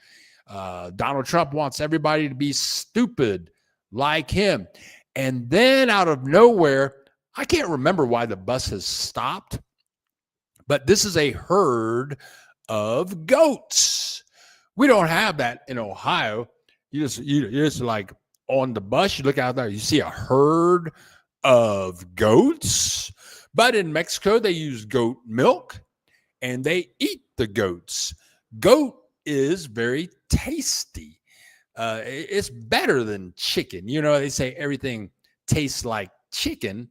Donald Trump wants everybody to be stupid like him. And then out of nowhere, I can't remember why the bus has stopped, but this is a herd of goats. We don't have that in Ohio. You just like on the bus, you look out there, you see a herd of goats. But in Mexico, they use goat milk and they eat the goats. Goat is very tasty. It's better than chicken. You know, they say everything tastes like chicken,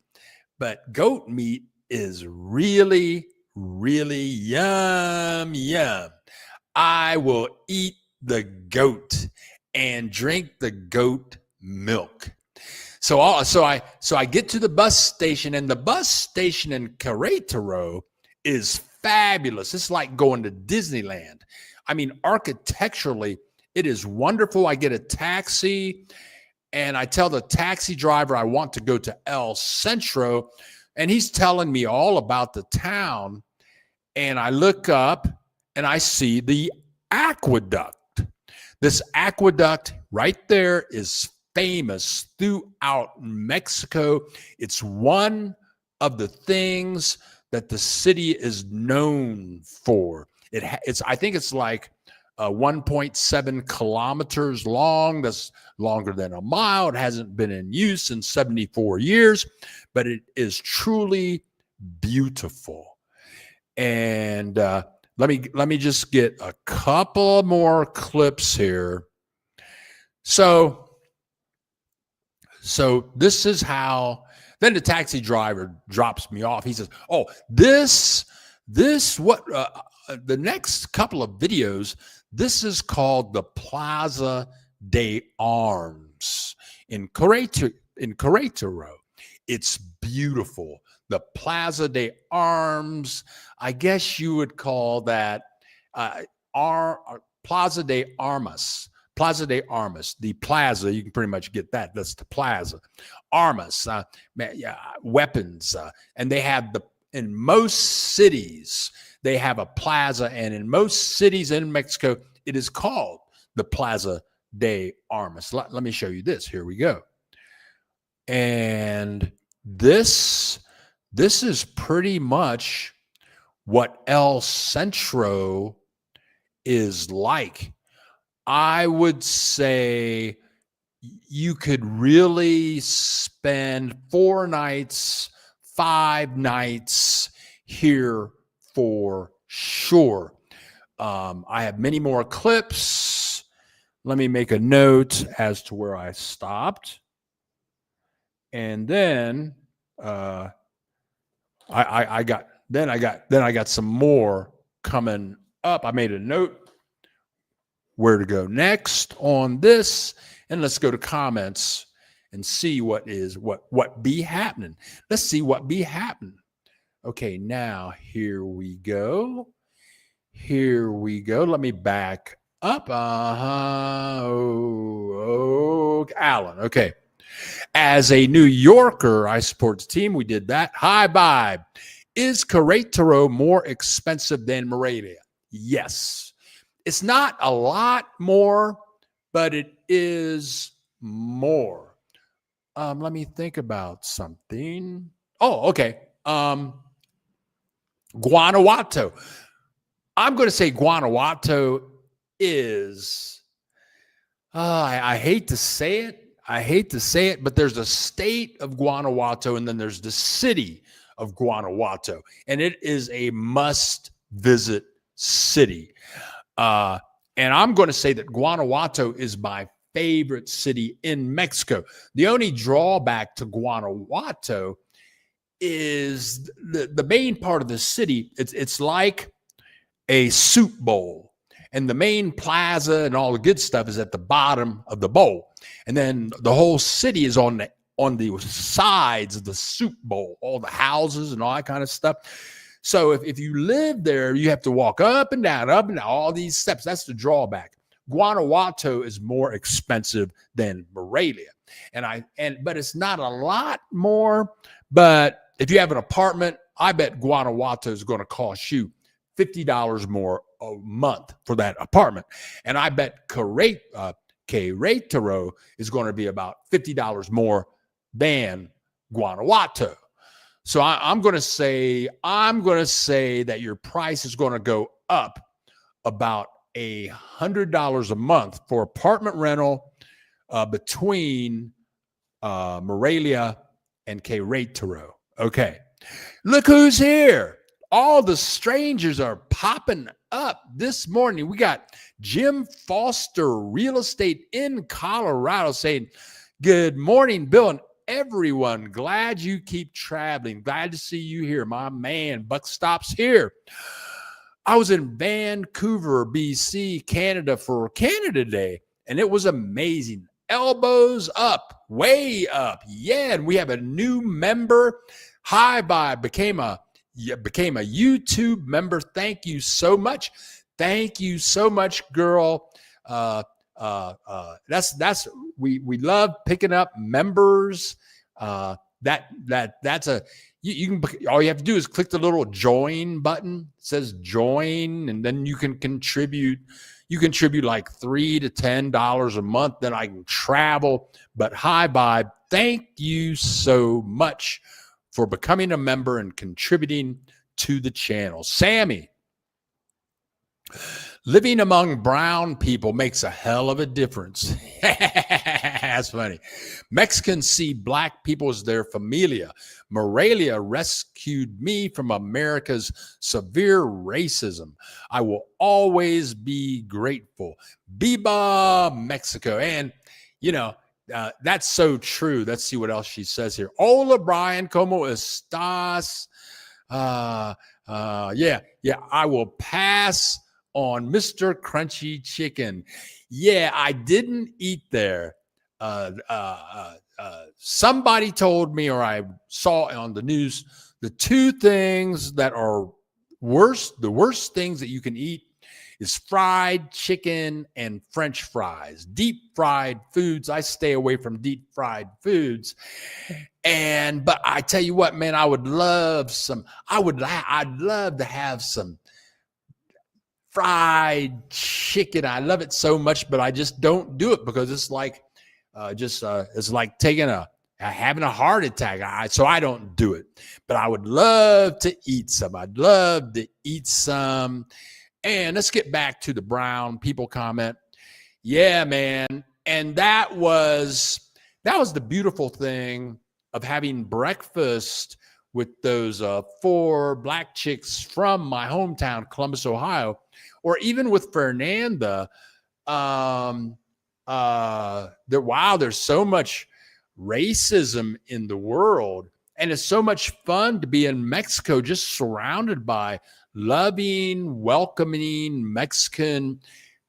but goat meat is really, really yum, yum. I will eat the goat and drink the goat milk. So I get to the bus station, and the bus station in Querétaro is fabulous. It's like going to Disneyland. I mean, architecturally, it is wonderful. I get a taxi, And I tell the taxi driver I want to go to El Centro, and he's telling me all about the town. And I look up and I see the aqueduct. This aqueduct right there is famous throughout Mexico. It's one of the things that the city is known for. It's I think it's like 1.7 kilometers long. That's longer than a mile. It hasn't been in use in 74 years, but it is truly beautiful. And let me just get a couple more clips here. So this is how. Then the taxi driver drops me off. He says, "Oh, this what the next couple of videos. This is called the Plaza de Arms in Querétaro. It's beautiful. The Plaza de Arms. I guess you would call that Plaza de Armas. Plaza de Armas. The plaza, you can pretty much get that. That's the plaza. Armas, weapons. And they have in most cities, they have a plaza. And in most cities in Mexico, it is called the Plaza de Armas. Let me show you this. Here we go. And this is pretty much what El Centro is like. I would say you could really spend 4 nights, 5 nights here for sure. I have many more clips. Let me make a note as to where I stopped. And then I got some more coming up. I made a note where to go next on this, and let's go to comments and see what be happening. Let's see what be happening. Okay, now here we go. Let me back up. Alan. Okay. As a New Yorker, I support the team. We did that. Hi, Vibe. Is Querétaro more expensive than Morelia? Yes. It's not a lot more, but it is more. Let me think about something. Oh, okay. Guanajuato. I'm going to say Guanajuato is, I hate to say it. But there's a state of Guanajuato and then there's the city of Guanajuato. And it is a must-visit city. And I'm going to say that Guanajuato is my favorite city in Mexico. The only drawback to Guanajuato is the main part of the city. It's like a soup bowl, and the main plaza and all the good stuff is at the bottom of the bowl, and then the whole city is on the sides of the soup bowl, all the houses and all that kind of stuff. So if you live there, you have to walk up and down, all these steps. That's the drawback. Guanajuato is more expensive than Morelia. But it's not a lot more. But if you have an apartment, I bet Guanajuato is going to cost you $50 more a month for that apartment. And I bet Querétaro is going to be about $50 more than Guanajuato. So I'm going to say that your price is going to go up about $100 a month for apartment rental between Morelia and Querétaro. Okay, look who's here. All the strangers are popping up this morning. We got Jim Foster, real estate in Colorado, saying, "Good morning, Bill and everyone. Glad you keep traveling. Glad to see you here, my man. Buck Stops here. I was in Vancouver, BC, Canada for Canada Day, and it was amazing. Elbows up, way up. Yeah, and we have a new member. Hi, bye. Became a YouTube member. Thank you so much. Thank you so much, girl. That's we love picking up members. That's a you can, all you have to do is click the little join button. It says join, and then you can contribute. You contribute like $3 to $10 a month. Then I can travel. But hi, bye. Thank you so much for becoming a member and contributing to the channel. Sammy, living among brown people makes a hell of a difference. That's funny. Mexicans see black people as their familia. Morelia rescued me from America's severe racism. I will always be grateful. Viva Mexico. And, you know, that's so true. Let's see what else she says here. Hola, Brian. ¿Cómo estás? Yeah, I will pass on Mr. Crunchy Chicken. Yeah, I didn't eat there. Somebody told me, or I saw on the news, the two things that are the worst things that you can eat is fried chicken and French fries. Deep fried foods. I stay away from deep fried foods. But I tell you what, man, I'd love to have some fried chicken. I love it so much, but I just don't do it because it's like it's like having a heart attack. So I don't do it. But I would love to eat some. I'd love to eat some. And let's get back to the brown people comment. Yeah, man. And that was the beautiful thing of having breakfast with those 4 black chicks from my hometown, Columbus, Ohio, or even with Fernanda. There's so much racism in the world, and it's so much fun to be in Mexico, just surrounded by loving, welcoming Mexican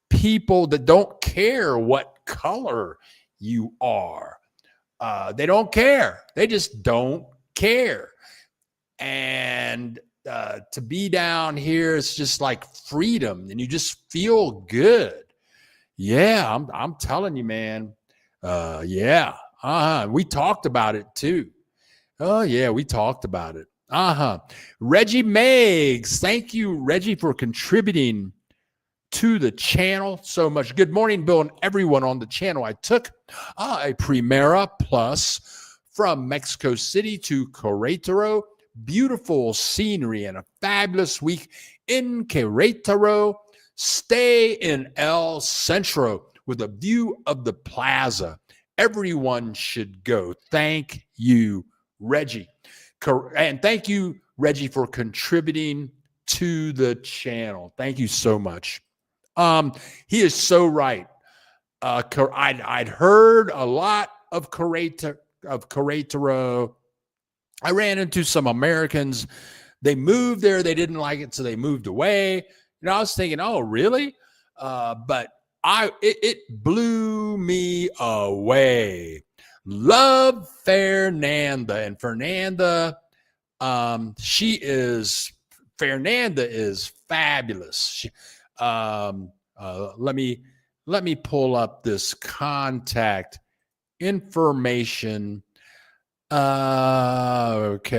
people that don't care what color you are. They don't care. They just don't care. And to be down here, it's just like freedom, and you just feel good. Yeah, I'm telling you, man. We talked about it too. Oh yeah, we talked about it. Reggie Meggs, thank you, Reggie, for contributing to the channel so much. Good morning, Bill, and everyone on the channel. I took a Primera Plus from Mexico City to Querétaro. Beautiful scenery and a fabulous week in Querétaro. Stay in El Centro with a view of the plaza. Everyone should go. Thank you, Reggie. And thank you, Reggie, for contributing to the channel. Thank you so much. He is so right. I'd heard a lot of Querétaro. I ran into some Americans. They moved there. They didn't like it, so they moved away. I was thinking, oh, really? But it blew me away. Love Fernanda. And Fernanda is fabulous. Let me pull up this contact information. Okay.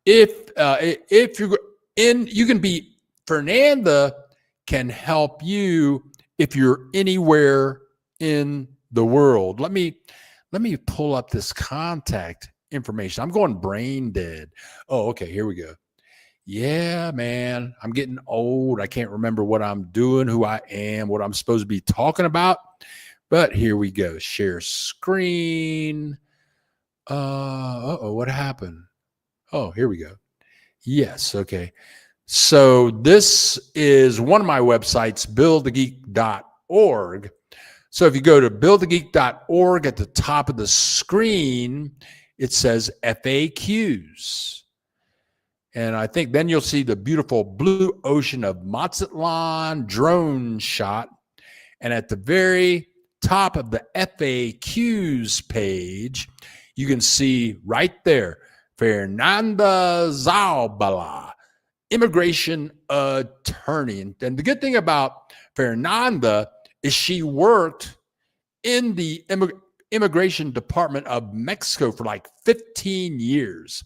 If you're in, you can be, Fernanda can help you if you're anywhere in the world. Let me pull up this contact information. I'm going brain dead. Oh, okay. Here we go. Yeah, man. I'm getting old. I can't remember what I'm doing, who I am, what I'm supposed to be talking about. But here we go. Share screen. What happened? Oh, here we go. Yes. Okay. So this is one of my websites, buildthegeek.org. So if you go to buildthegeek.org, at the top of the screen, it says FAQs. And I think then you'll see the beautiful blue ocean of Mazatlan drone shot. And at the very top of the FAQs page, you can see right there, Fernanda Zaubala, immigration attorney. And the good thing about Fernanda is she worked in the immigration department of Mexico for like 15 years.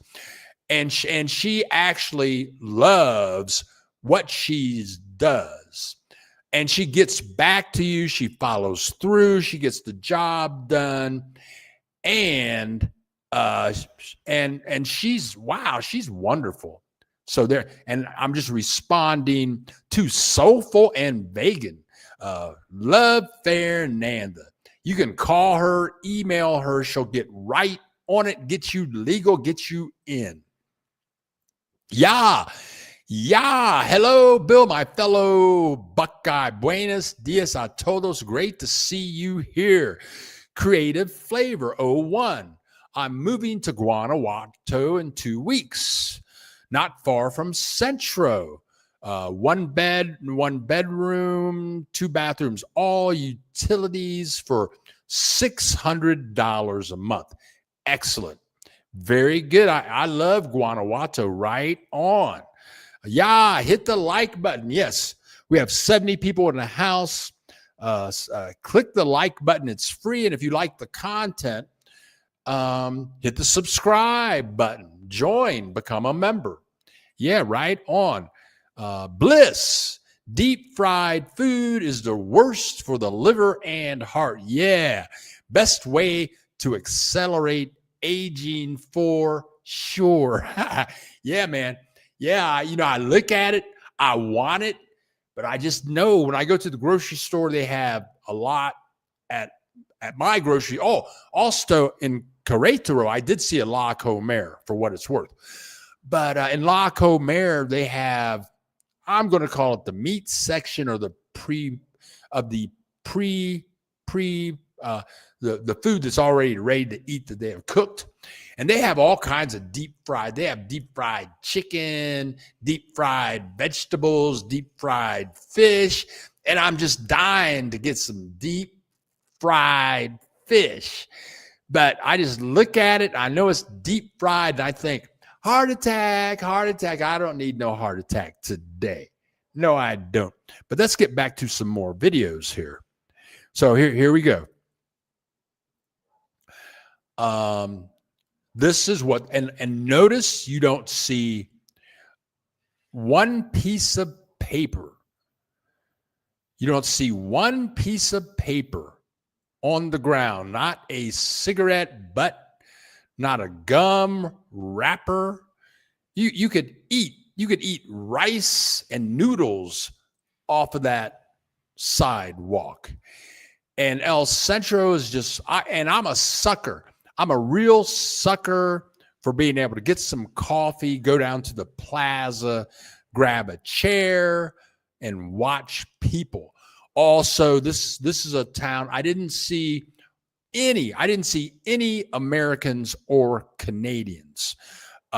And she actually loves what she does. And she gets back to you. She follows through. She gets the job done. And she's wonderful. So there, and I'm just responding to Soulful and Vegan. Love Fernanda. You can call her, email her. She'll get right on it, get you legal, get you in. Yeah. Hello, Bill, my fellow Buckeye. Buenos dias a todos. Great to see you here. Creative Flavor 01. I'm moving to Guanajuato in 2 weeks, not far from Centro. 1 bed, 1 bedroom, 2 bathrooms, all utilities for $600 a month. Excellent. Very good. I love Guanajuato. Right on. Yeah, hit the like button. Yes, we have 70 people in the house. Click the like button. It's free. And if you like the content, hit the subscribe button. Join, become a member. Yeah, right on. Bliss. Deep fried food is the worst for the liver and heart. Yeah, best way to accelerate aging for sure. Yeah, man. Yeah, I look at it, I want it, but I just know when I go to the grocery store, they have a lot at my grocery. Oh, also in Querétaro, I did see a La Comer for what it's worth. But in La Comer, they have, I'm going to call it the meat section or the the food that's already ready to eat that they have cooked. And they have all kinds of deep fried. They have deep fried chicken, deep fried vegetables, deep fried fish. And I'm just dying to get some deep fried fish. But I just look at it. I know it's deep fried. And I think, heart attack. I don't need no heart attack today. No, I don't. But let's get back to some more videos here. So here we go. This is what, and notice you don't see one piece of paper. You don't see one piece of paper on the ground, not a cigarette butt, not a gum wrapper. You could eat rice and noodles off of that sidewalk. And El Centro is just, and I'm a sucker. I'm a real sucker for being able to get some coffee, go down to the plaza, grab a chair, and watch people. Also, this is a town I didn't see any Americans or Canadians.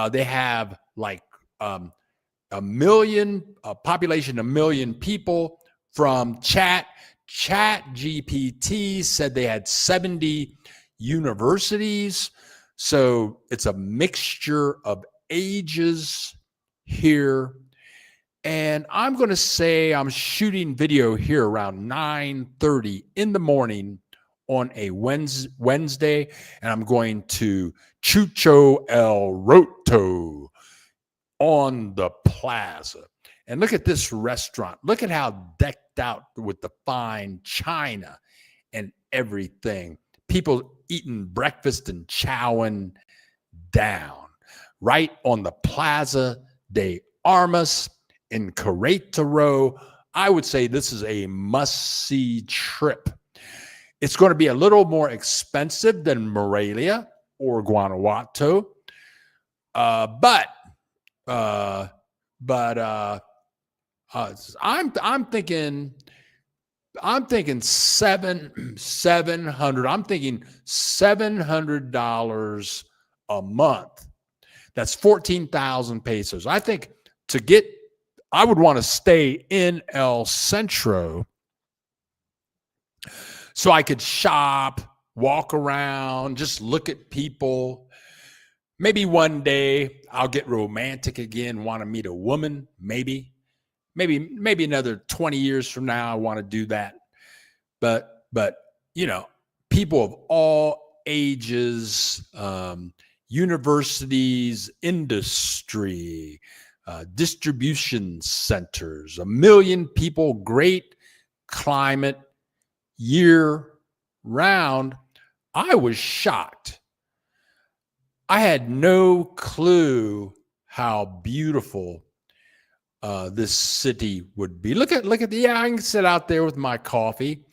They have like a population, 1 million people. From Chat GPT said they had 70 universities. So it's a mixture of ages here. And I'm going to say I'm shooting video here around 9:30 in the morning on a Wednesday. And I'm going to Chucho El Roto on the plaza. And look at this restaurant. Look at how decked out with the fine china and everything. People eating breakfast and chowing down right on the Plaza de Armas in Querétaro. I would say this is a must-see trip. It's going to be a little more expensive than Morelia or Guanajuato, but I'm thinking 700. I'm thinking $700 a month. That's 14,000 pesos. I think I would want to stay in El Centro so I could shop, walk around, just look at people. Maybe one day I'll get romantic again, want to meet a woman, maybe. maybe another 20 years from now, I want to do that. But you know, people of all ages, universities, industry, distribution centers, 1 million people, great climate, year round. I was shocked. I had no clue how beautiful this city would be. Look at I can sit out there with my coffee.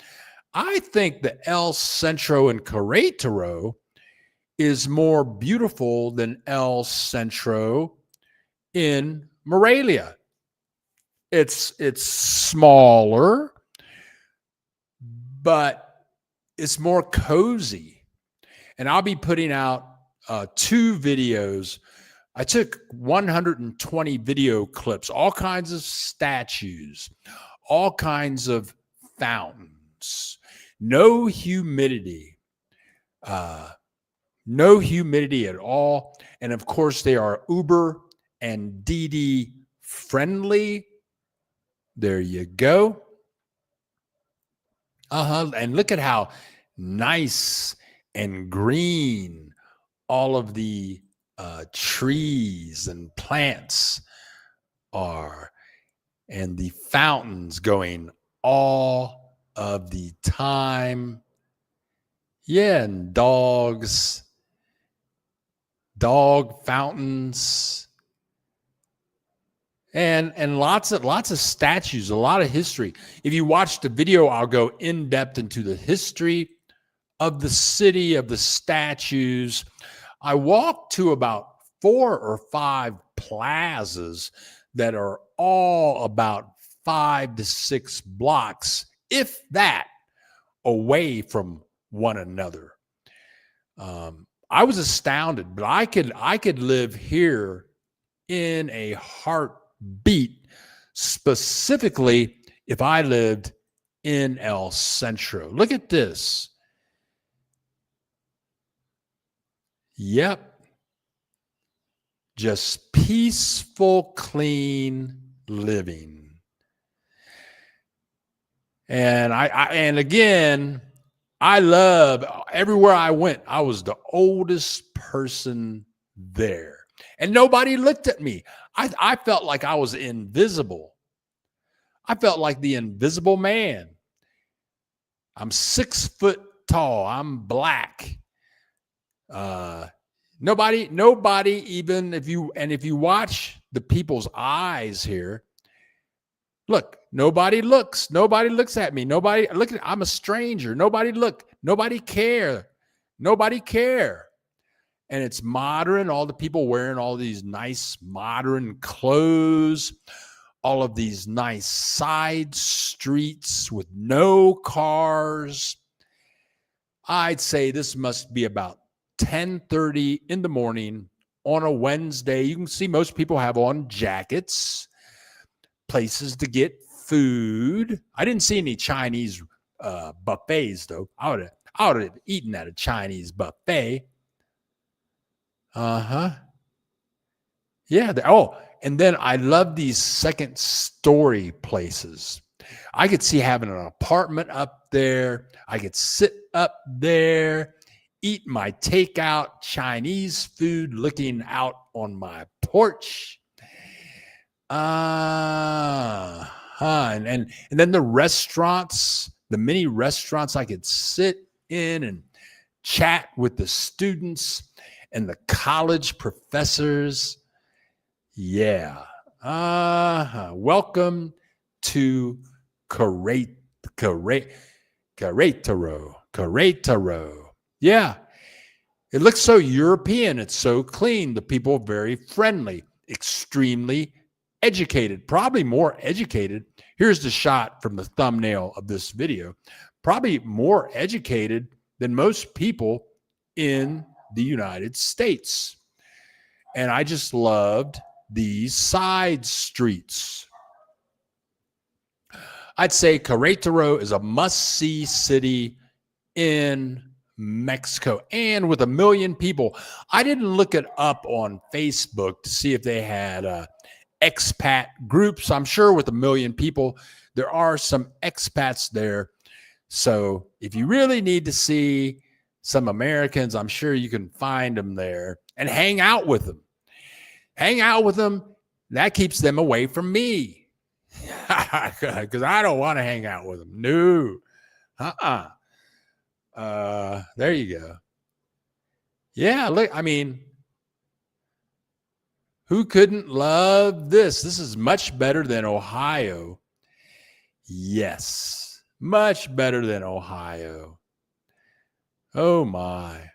I think the El Centro in Querétaro is more beautiful than El Centro in Morelia. It's smaller, but it's more cozy. And I'll be putting out 2 videos. I took 120 video clips, all kinds of statues, all kinds of fountains, no humidity at all. And of course, they are Uber and Didi friendly. There you go. And look at how nice and green all of the trees and plants are, and the fountains going all of the time. Yeah, and dog fountains, and lots of statues, a lot of history. If you watch the video, I'll go in depth into the history of the city, of the statues. I walked to about 4 or 5 plazas that are all about 5 to 6 blocks, if that, away from one another. I was astounded, but I could live here in a heartbeat, specifically if I lived in El Centro. Look at this. Yep. Just peaceful, clean living. And and again, I love everywhere I went. I was the oldest person there, and nobody looked at me. I felt like I was invisible. I felt like the invisible man. I'm 6 foot tall. I'm black. Nobody even if you watch the people's eyes here, look, nobody looks at me. I'm a stranger. Nobody care. And it's modern. All the people wearing all these nice modern clothes, all of these nice side streets with no cars. I'd say this must be about 10:30 in the morning on a Wednesday. You can see most people have on jackets, places to get food. I didn't see any Chinese buffets, though. I would have eaten at a Chinese buffet. Yeah. And then I love these second story places. I could see having an apartment up there. I could sit up there, eat my takeout Chinese food, looking out on my porch. And then the restaurants, the many restaurants I could sit in and chat with the students and the college professors. Yeah. Welcome to Querétaro. Yeah. It looks so European. It's so clean. The people are very friendly, extremely educated, probably more educated. Here's the shot from the thumbnail of this video. Probably more educated than most people in the United States. And I just loved these side streets. I'd say Querétaro is a must-see city in Mexico, and with 1 million people. I didn't look it up on Facebook to see if they had expat groups. I'm sure with 1 million people, there are some expats there. So if you really need to see some Americans, I'm sure you can find them there and hang out with them. Hang out with them. That keeps them away from me because I don't want to hang out with them. No. There you go. Yeah, look, I mean, who couldn't love this? This is much better than Ohio. Yes, much better than Ohio. Oh, my.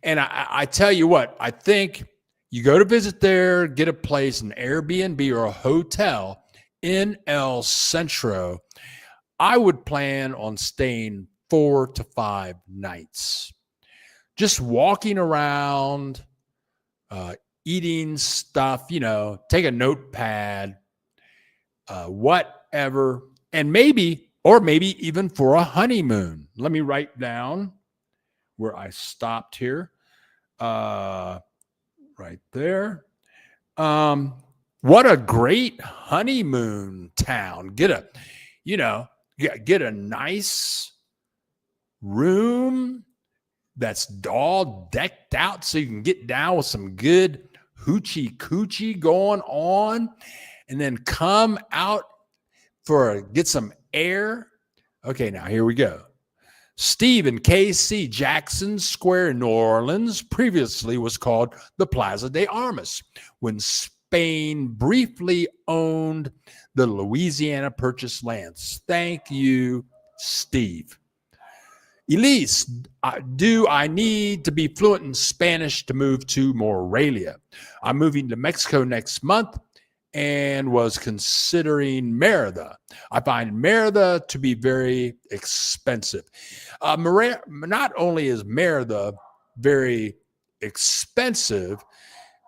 And I tell you what, I think you go to visit there, get a place, an Airbnb or a hotel in El Centro. I would plan on staying 4 to 5 nights. Just walking around, eating stuff, take a notepad, whatever, and maybe even for a honeymoon. Let me write down where I stopped here. Right there. What a great honeymoon town. Get a nice room that's all decked out so you can get down with some good hoochie coochie going on, and then come out get some air. Okay, now here we go. Steve and KC Jackson Square in New Orleans previously was called the Plaza de Armas when Spain briefly owned the Louisiana Purchase lands. Thank you, Steve. Elise, do I need to be fluent in Spanish to move to Morelia? I'm moving to Mexico next month and was considering Merida. I find Merida to be very expensive. Not only is Merida very expensive,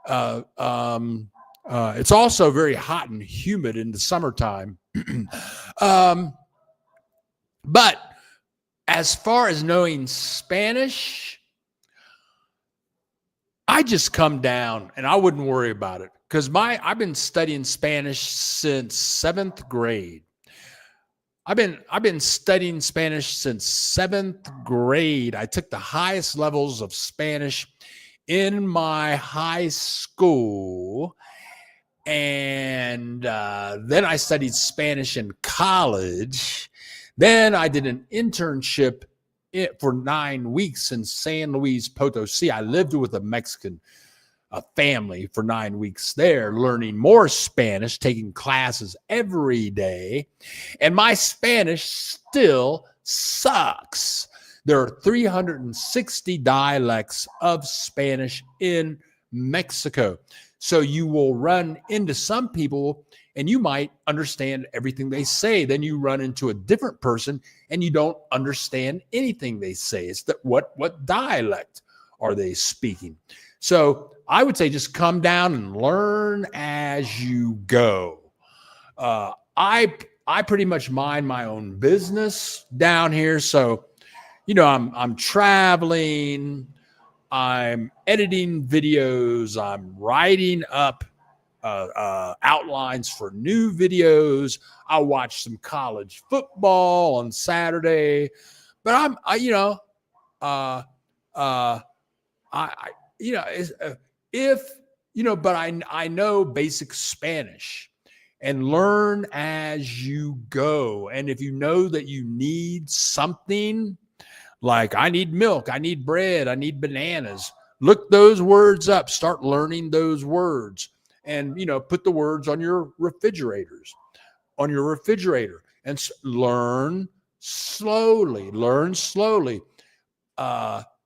it's also very hot and humid in the summertime. But as far as knowing Spanish, I just come down and I wouldn't worry about it because I've been studying Spanish since 7th grade. I've been studying Spanish since 7th grade. I took the highest levels of Spanish in my high school, and then I studied Spanish in college. Then I did an internship for 9 weeks in San Luis Potosi. I lived with a Mexican family for 9 weeks there, learning more Spanish, taking classes every day. And my Spanish still sucks. There are 360 dialects of Spanish in Mexico. So you will run into some people and you might understand everything they say. Then you run into a different person and you don't understand anything they say. It's that what dialect are they speaking? So I would say just come down and learn as you go. I pretty much mind my own business down here. So, I'm traveling, I'm editing videos, I'm writing up outlines for new videos. I'll watch some college football on Saturday, but but I know basic Spanish and learn as you go. And if you know that you need something, like I need milk, I need bread, I need bananas, look those words up, start learning those words, and put the words on your refrigerator, and learn slowly.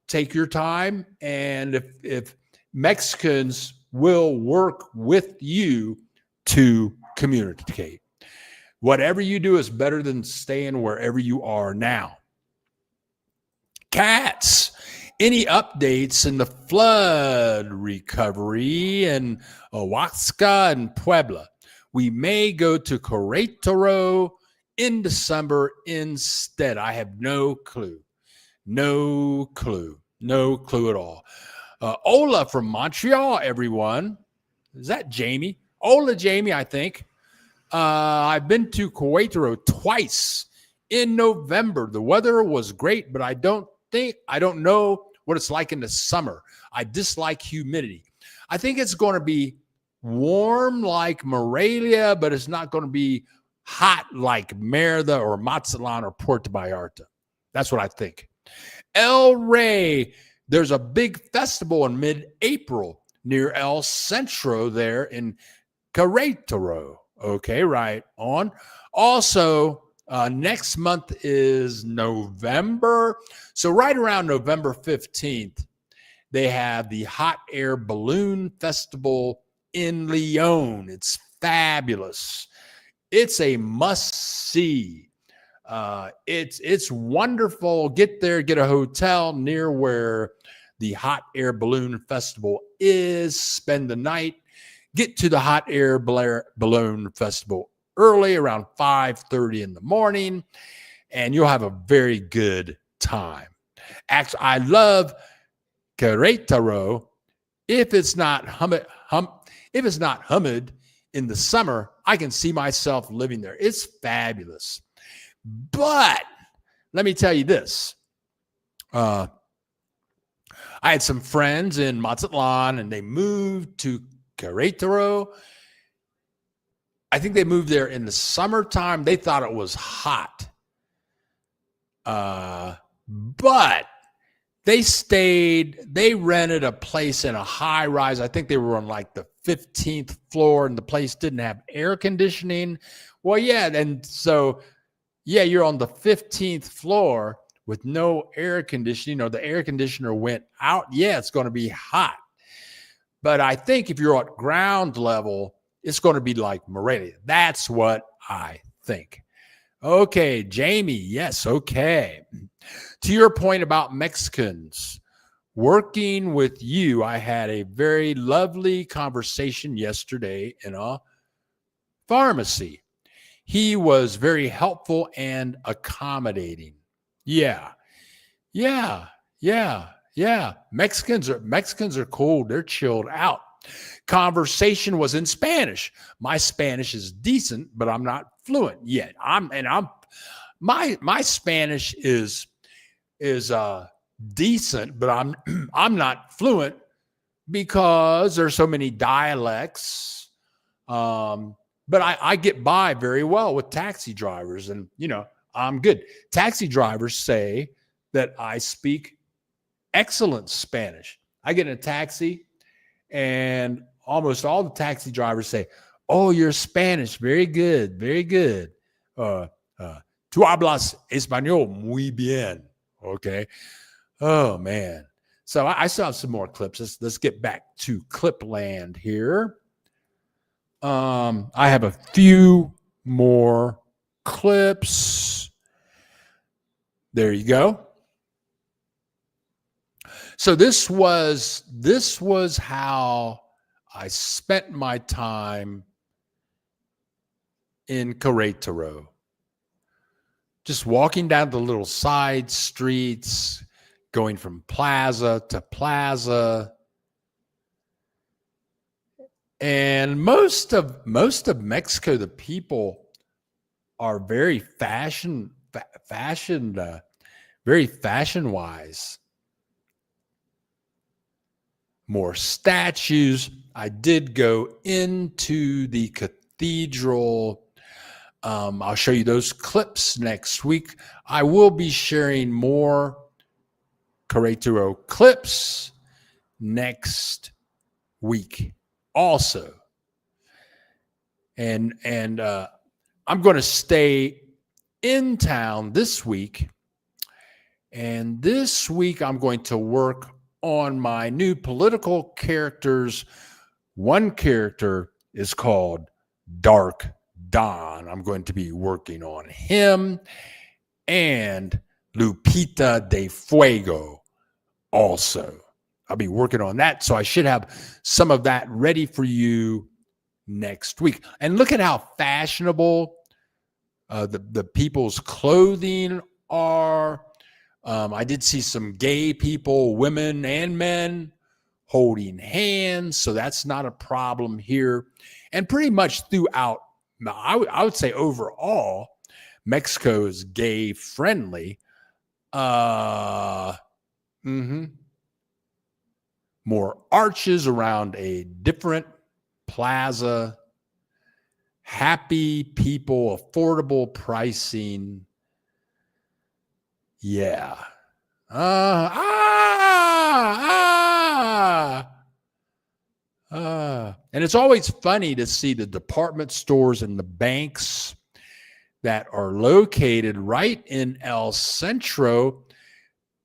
Take your time, and if Mexicans will work with you to communicate. Whatever you do is better than staying wherever you are now. Cats, any updates in the flood recovery in Oaxaca and Puebla? We may go to Querétaro in December instead. I have no clue. No clue at all. Ola from Montreal, everyone. Is that Jamie? Hola, Jamie, I think. I've been to Querétaro twice in November. The weather was great, but I don't know what it's like in the summer. I dislike humidity. I think it's going to be warm like Morelia, but it's not going to be hot like Merida or Mazatlan or Puerto Vallarta. That's what I think. El Rey, there's a big festival in mid-April near El Centro there in Querétaro. Okay, right on. Also, next month is November. So right around November 15th, they have the Hot Air Balloon Festival in Lyon. It's fabulous. It's a must-see. It's wonderful. Get there, get a hotel near where the Hot Air Balloon Festival is. Spend the night. Get to the Hot Air Balloon Festival early, around 5:30 in the morning, and you'll have a very good time. Actually, I love Querétaro. If it's not humid in the summer, I can see myself living there. It's fabulous. But let me tell you this. I had some friends in Mazatlan, and they moved to Querétaro. I think they moved there in the summertime. They thought it was hot. But they rented a place in a high rise. I think they were on like the 15th floor, and the place didn't have air conditioning. Well, yeah. And so, yeah, you're on the 15th floor with no air conditioning, or the air conditioner went out. Yeah, it's going to be hot. But I think if you're at ground level, it's going to be like Morelia. That's what I think. Okay, Jamie. Yes, okay. To your point about Mexicans, working with you, I had a very lovely conversation yesterday in a pharmacy. He was very helpful and accommodating. Yeah. Mexicans are cool. They're chilled out. Conversation was in Spanish. My Spanish is decent, but I'm not fluent yet. My Spanish is decent, but I'm not fluent because there's so many dialects. But I get by very well with taxi drivers, and I'm good. Taxi drivers say that I speak excellent Spanish. I get in a taxi, and almost all the taxi drivers say, "Oh, you're Spanish, very good, very good. Tú hablas español muy bien." Okay. Oh man. So I still have some more clips. Let's get back to clip land here. I have a few more clips. There you go. So this was how I spent my time in Querétaro. Just walking down the little side streets, going from plaza to plaza. And most of Mexico, the people are very very fashion wise. More statues. I did go into the cathedral. I'll show you those clips next week. I will be sharing more Querétaro clips next week also. And I'm going to stay in town this week. And this week I'm going to work on my new political characters. One character is called Dark Don. I'm going to be working on him, and Lupita de Fuego also. I'll be working on that. So I should have some of that ready for you next week. And look at how fashionable the people's clothing are. I did see some gay people, women and men, holding hands. So that's not a problem here. And pretty much throughout, I would say overall, Mexico is gay friendly. Mm-hmm. More arches around a different plaza. Happy people, affordable pricing. Yeah. And it's always funny to see the department stores and the banks that are located right in El Centro,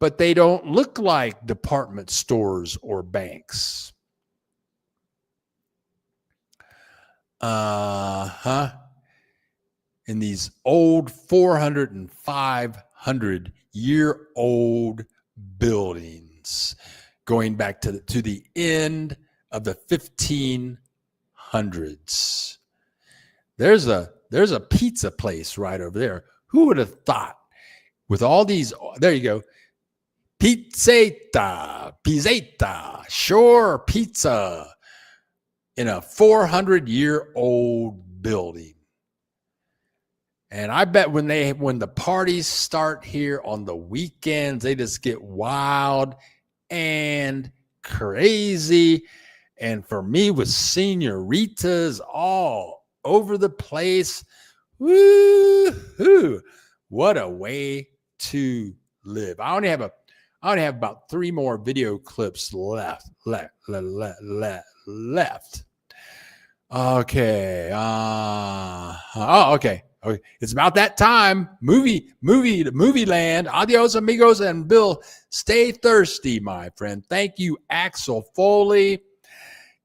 but they don't look like department stores or banks. In these old 400 and 500-year-old buildings, going back to the end of the 1500s. There's a pizza place right over there. Who would have thought with all these? There you go. Pizzetta, Shore Pizza in a 400-year-old building. And I bet when the parties start here on the weekends, they just get wild and crazy. And for me, with senoritas all over the place, woo-hoo, what a way to live. I only have about 3 more video clips left. Okay. Okay. Okay. It's about that time. Movie land. Adios, amigos. And Bill, stay thirsty, my friend. Thank you, Axel Foley.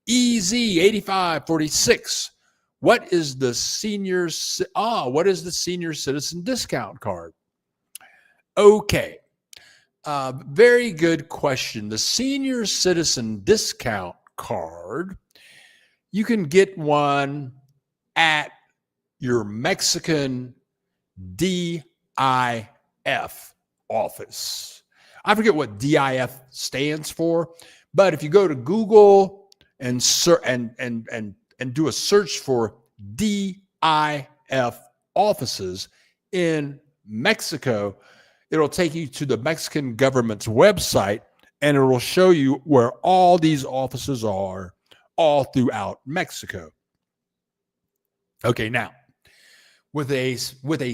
Easy 8546. What is the senior citizen discount card? Okay. Very good question. The senior citizen discount card, you can get one at your Mexican DIF office. I forget what DIF stands for, but if you go to Google and do a search for DIF offices in Mexico, it'll take you to the Mexican government's website, and it will show you where all these offices are all throughout Mexico. Okay, now, with a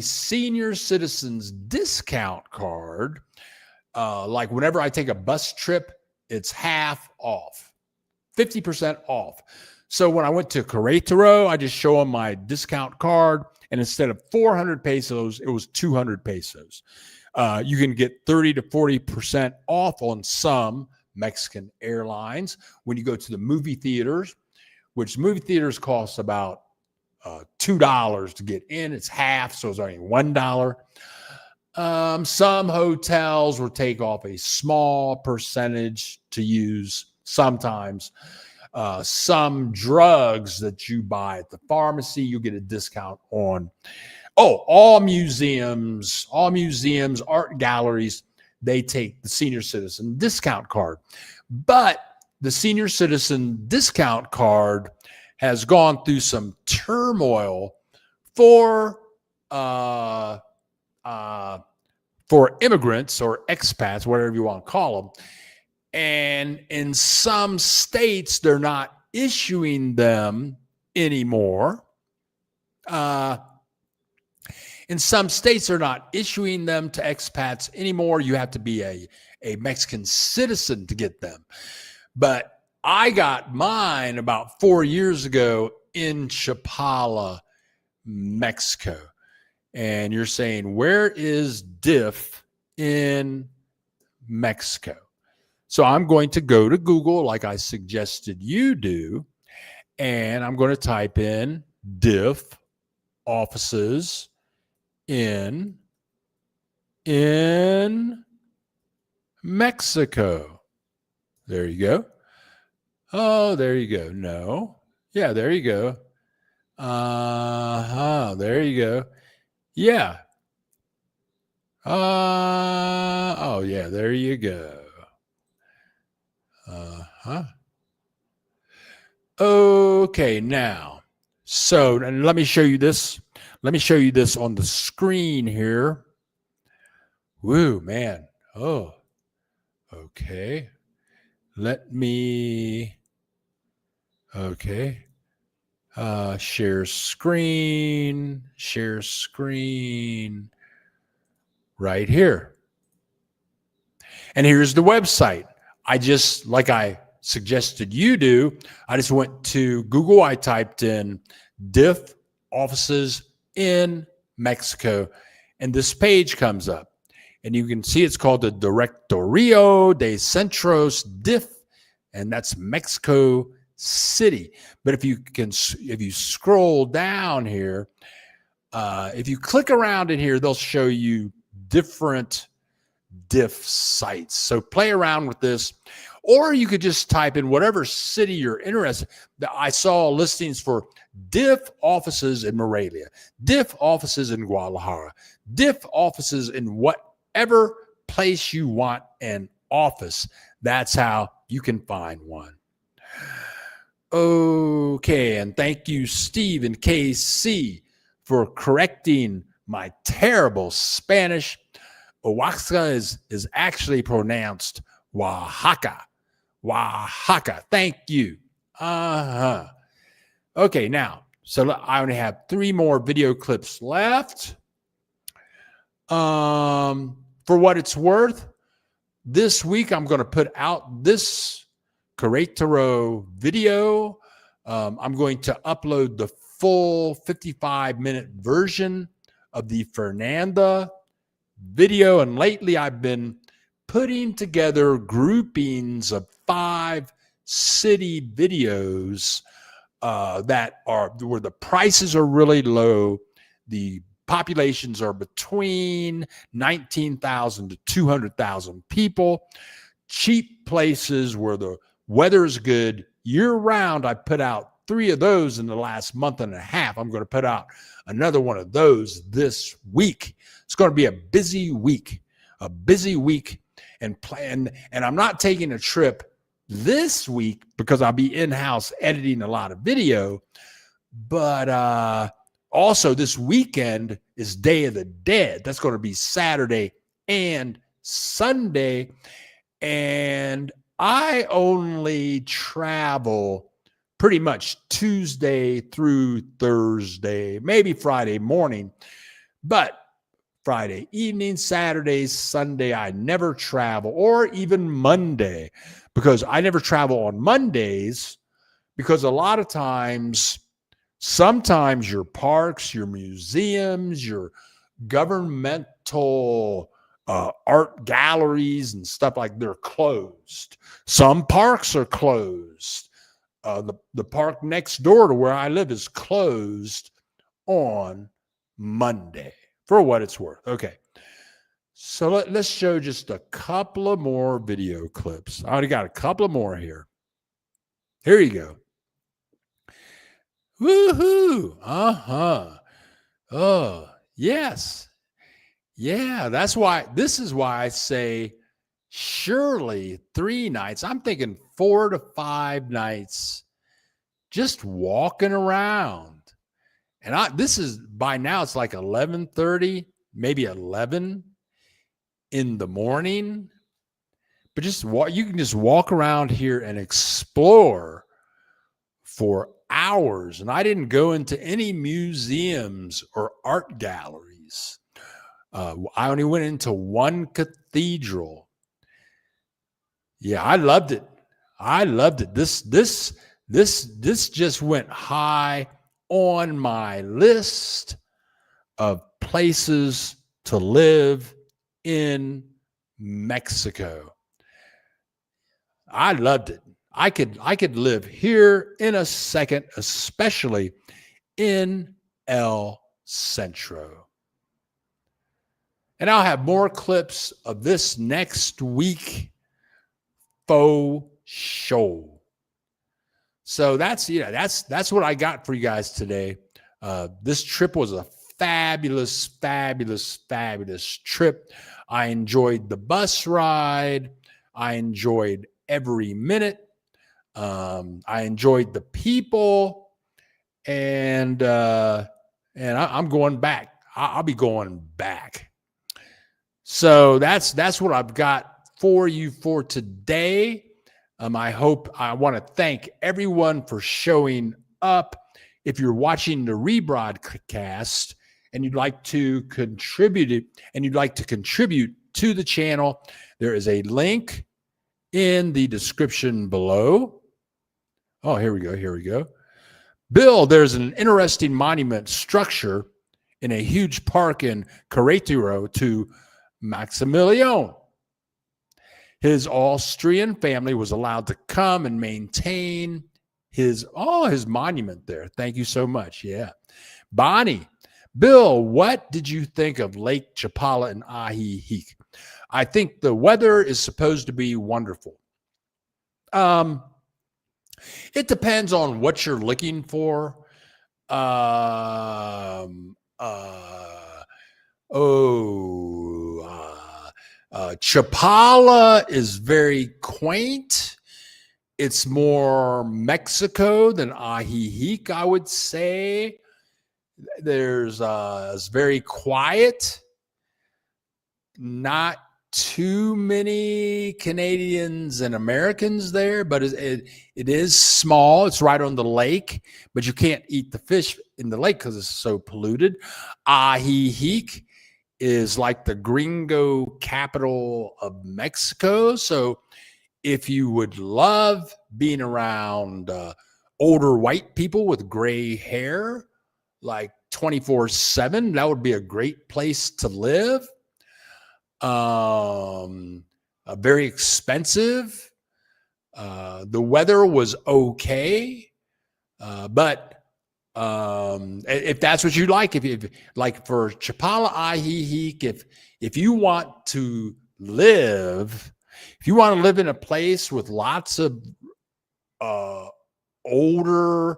senior citizens discount card, like whenever I take a bus trip, it's half off, 50% off. So when I went to Querétaro, I just show them my discount card, and instead of 400 pesos, it was 200 pesos. You can get 30 to 40% off on some Mexican airlines when you go to the movie theaters, which movie theaters cost about $2 to get in. It's half, so it's only $1. Some hotels will take off a small percentage to use sometimes. Some drugs that you buy at the pharmacy, you get a discount on. All museums, art galleries, they take the senior citizen discount card. But the senior citizen discount card has gone through some turmoil for immigrants or expats, whatever you want to call them. And in some states, they're not issuing them anymore. In some states, they're not issuing them to expats anymore. You have to be a Mexican citizen to get them. But I got mine about 4 years ago in Chapala, Mexico. And you're saying, where is DIF in Mexico? So I'm going to go to Google like I suggested you do, and I'm going to type in DIF offices in Mexico. There you go. Oh, there you go. No. Yeah, there you go. There you go. Yeah. Oh, yeah, there you go. Huh? Okay, now, so and let me show you this. Let me show you this on the screen here. Woo, man. Oh, okay. Let me, okay. Share screen right here. And here's the website. I just, like I suggested you do, I just went to Google. I typed in DIF offices in Mexico, and this page comes up. And you can see it's called the Directorio de Centros DIF, and that's Mexico City. But if you scroll down here, if you click around in here, they'll show you different diff sites. So play around with this, or you could just type in whatever city you're interested. I saw listings for diff offices in Morelia, diff offices in Guadalajara, diff offices in whatever place you want an office. That's how you can find one. Okay, and thank you, Steve and KC, for correcting my terrible Spanish. Oaxaca is actually pronounced Oaxaca. Oaxaca. Thank you. Okay, now, so I only have 3 more video clips left. For what it's worth, this week I'm going to put out this Querétaro video. I'm going to upload the full 55-minute version of the Fernanda video, and lately I've been putting together groupings of 5 city videos that are where the prices are really low, the populations are between 19,000 to 200,000 people, cheap places where the weather is good year round. I put out 3 of those in the last month and a half. I'm going to put out another one of those this week. It's going to be a busy week, and I'm not taking a trip this week because I'll be in-house editing a lot of video. But also this weekend is Day of the Dead. That's going to be Saturday and Sunday. And I only travel pretty much Tuesday through Thursday, maybe Friday morning, but Friday evening, Saturday, Sunday, I never travel, or even Monday, because I never travel on Mondays, because a lot of times, sometimes your parks, your museums, your governmental art galleries and stuff like they're closed. Some parks are closed. The park next door to where I live is closed on Monday, for what it's worth. Okay. So let's show just a couple of more video clips. I already got a couple of more here. Here you go. Woohoo. Oh, yes. Yeah, this is why I say surely 3 nights. I'm thinking 4 to 5 nights just walking around. And this is, by now it's like 11:30, maybe 11 in the morning. But you can just walk around here and explore for hours. And I didn't go into any museums or art galleries. I only went into one cathedral. Yeah, I loved it. This just went high on my list of places to live in Mexico. I loved it. I could live here in a second, especially in El Centro. And I'll have more clips of this next week for sure. So that's what I got for you guys today. This trip was a fabulous trip. I enjoyed the bus ride. I enjoyed every minute. I enjoyed the people, and I'm going back. I'll be going back. So that's what I've got for you for today. I want to thank everyone for showing up. If you're watching the rebroadcast and you'd like to contribute to the channel, there is a link in the description below. Oh, here we go. Bill, there's an interesting monument structure in a huge park in Querétaro to Maximilian. His Austrian family was allowed to come and maintain his monument there. Thank you so much. Yeah. Bonnie, Bill, what did you think of Lake Chapala and Ahihi? I think the weather is supposed to be wonderful. It depends on what you're looking for. Chapala is very quaint. It's more Mexico than Ajijic, I would say. It's very quiet. Not too many Canadians and Americans there, but it is small. It's right on the lake, but you can't eat the fish in the lake because it's so polluted. Ajijic is like the gringo capital of Mexico. So if you would love being around older white people with gray hair, like 24/7, that would be a great place to live. Very expensive. The weather was okay, but if that's what you like, if like for Chapala Ajijic, if you want to live in a place with lots of older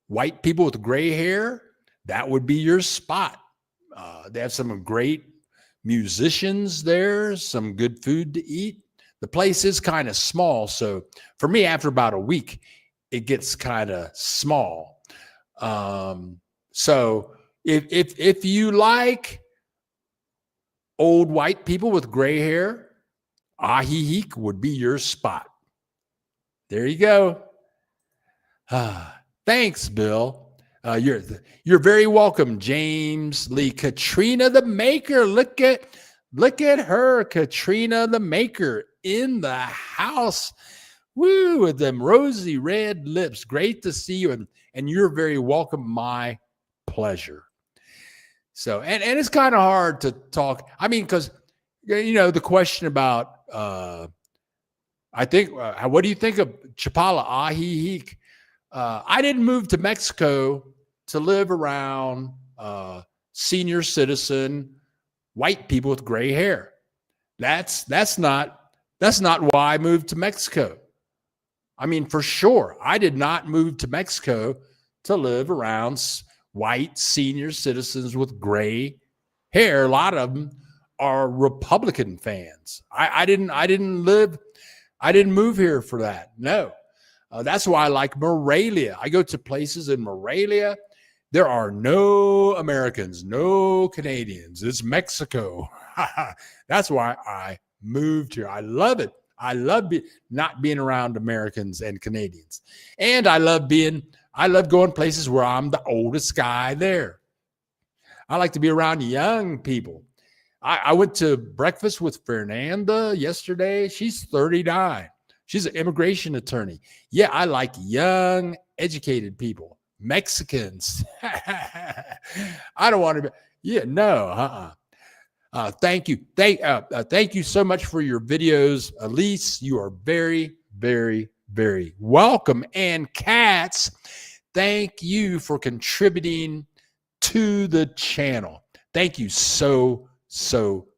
white people with gray hair, that would be your spot. They have some great musicians there, some good food to eat. The place is kind of small, so for me, after about a week, it gets kind of small. So if you like old white people with gray hair, Ajijic would be your spot. There you go. Thanks, Bill. You're very welcome, James Lee. Katrina the Maker. Look at her, Katrina the Maker in the house. Woo, with them rosy red lips. Great to see you, and you're very welcome. My pleasure. So, and it's kind of hard to talk. I mean, because the question about I think what do you think of Chapala Ajijic? I didn't move to Mexico to live around senior citizen white people with gray hair. That's not why I moved to Mexico. I mean, for sure, I did not move to Mexico to live around white senior citizens with gray hair. A lot of them are Republican fans. I didn't move here for that. No. That's why I like Morelia. I go to places in Morelia. There are no Americans, no Canadians. It's Mexico. That's why I moved here. I love it. I love not being around Americans and Canadians. And I love going places where I'm the oldest guy there. I like to be around young people. I went to breakfast with Fernanda yesterday. She's 39. She's an immigration attorney. Yeah, I like young, educated people. Mexicans. I don't want to be. Yeah, no. Thank you. Thank you so much for your videos. Elise, you are very, very, very welcome. And Cats, thank you for contributing to the channel. Thank you so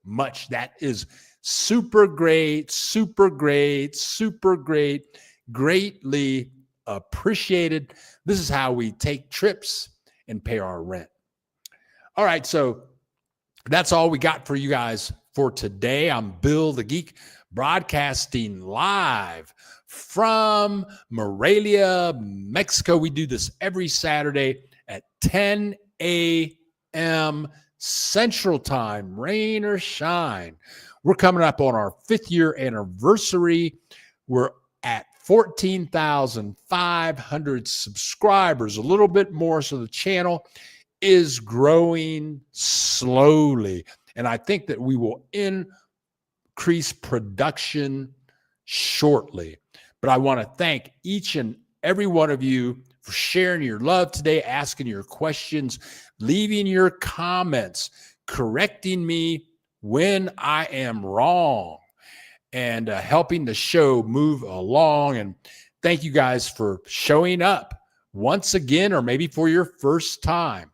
much. That is super great, greatly appreciated. This is how we take trips and pay our rent. All right, so that's all we got for you guys for today. I'm Bill the Geek, broadcasting live from Morelia, Mexico. We do this every Saturday at 10 a.m. Central Time, rain or shine. We're coming up on our 5th year anniversary. We're at 14,500 subscribers, a little bit more. So the channel is growing slowly. And I think that we will increase production shortly. But I want to thank each and every one of you for sharing your love today, asking your questions, leaving your comments, correcting me when I am wrong, and helping the show move along. And thank you guys for showing up once again, or maybe for your first time.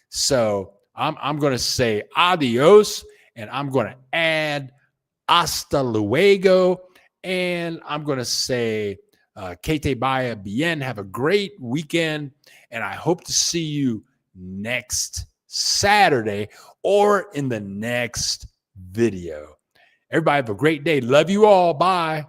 So I'm going to say adios, and I'm going to add hasta luego, and I'm going to say que te vaya bien. Have a great weekend, and I hope to see you next Saturday or in the next video. Everybody have a great day. Love you all. Bye.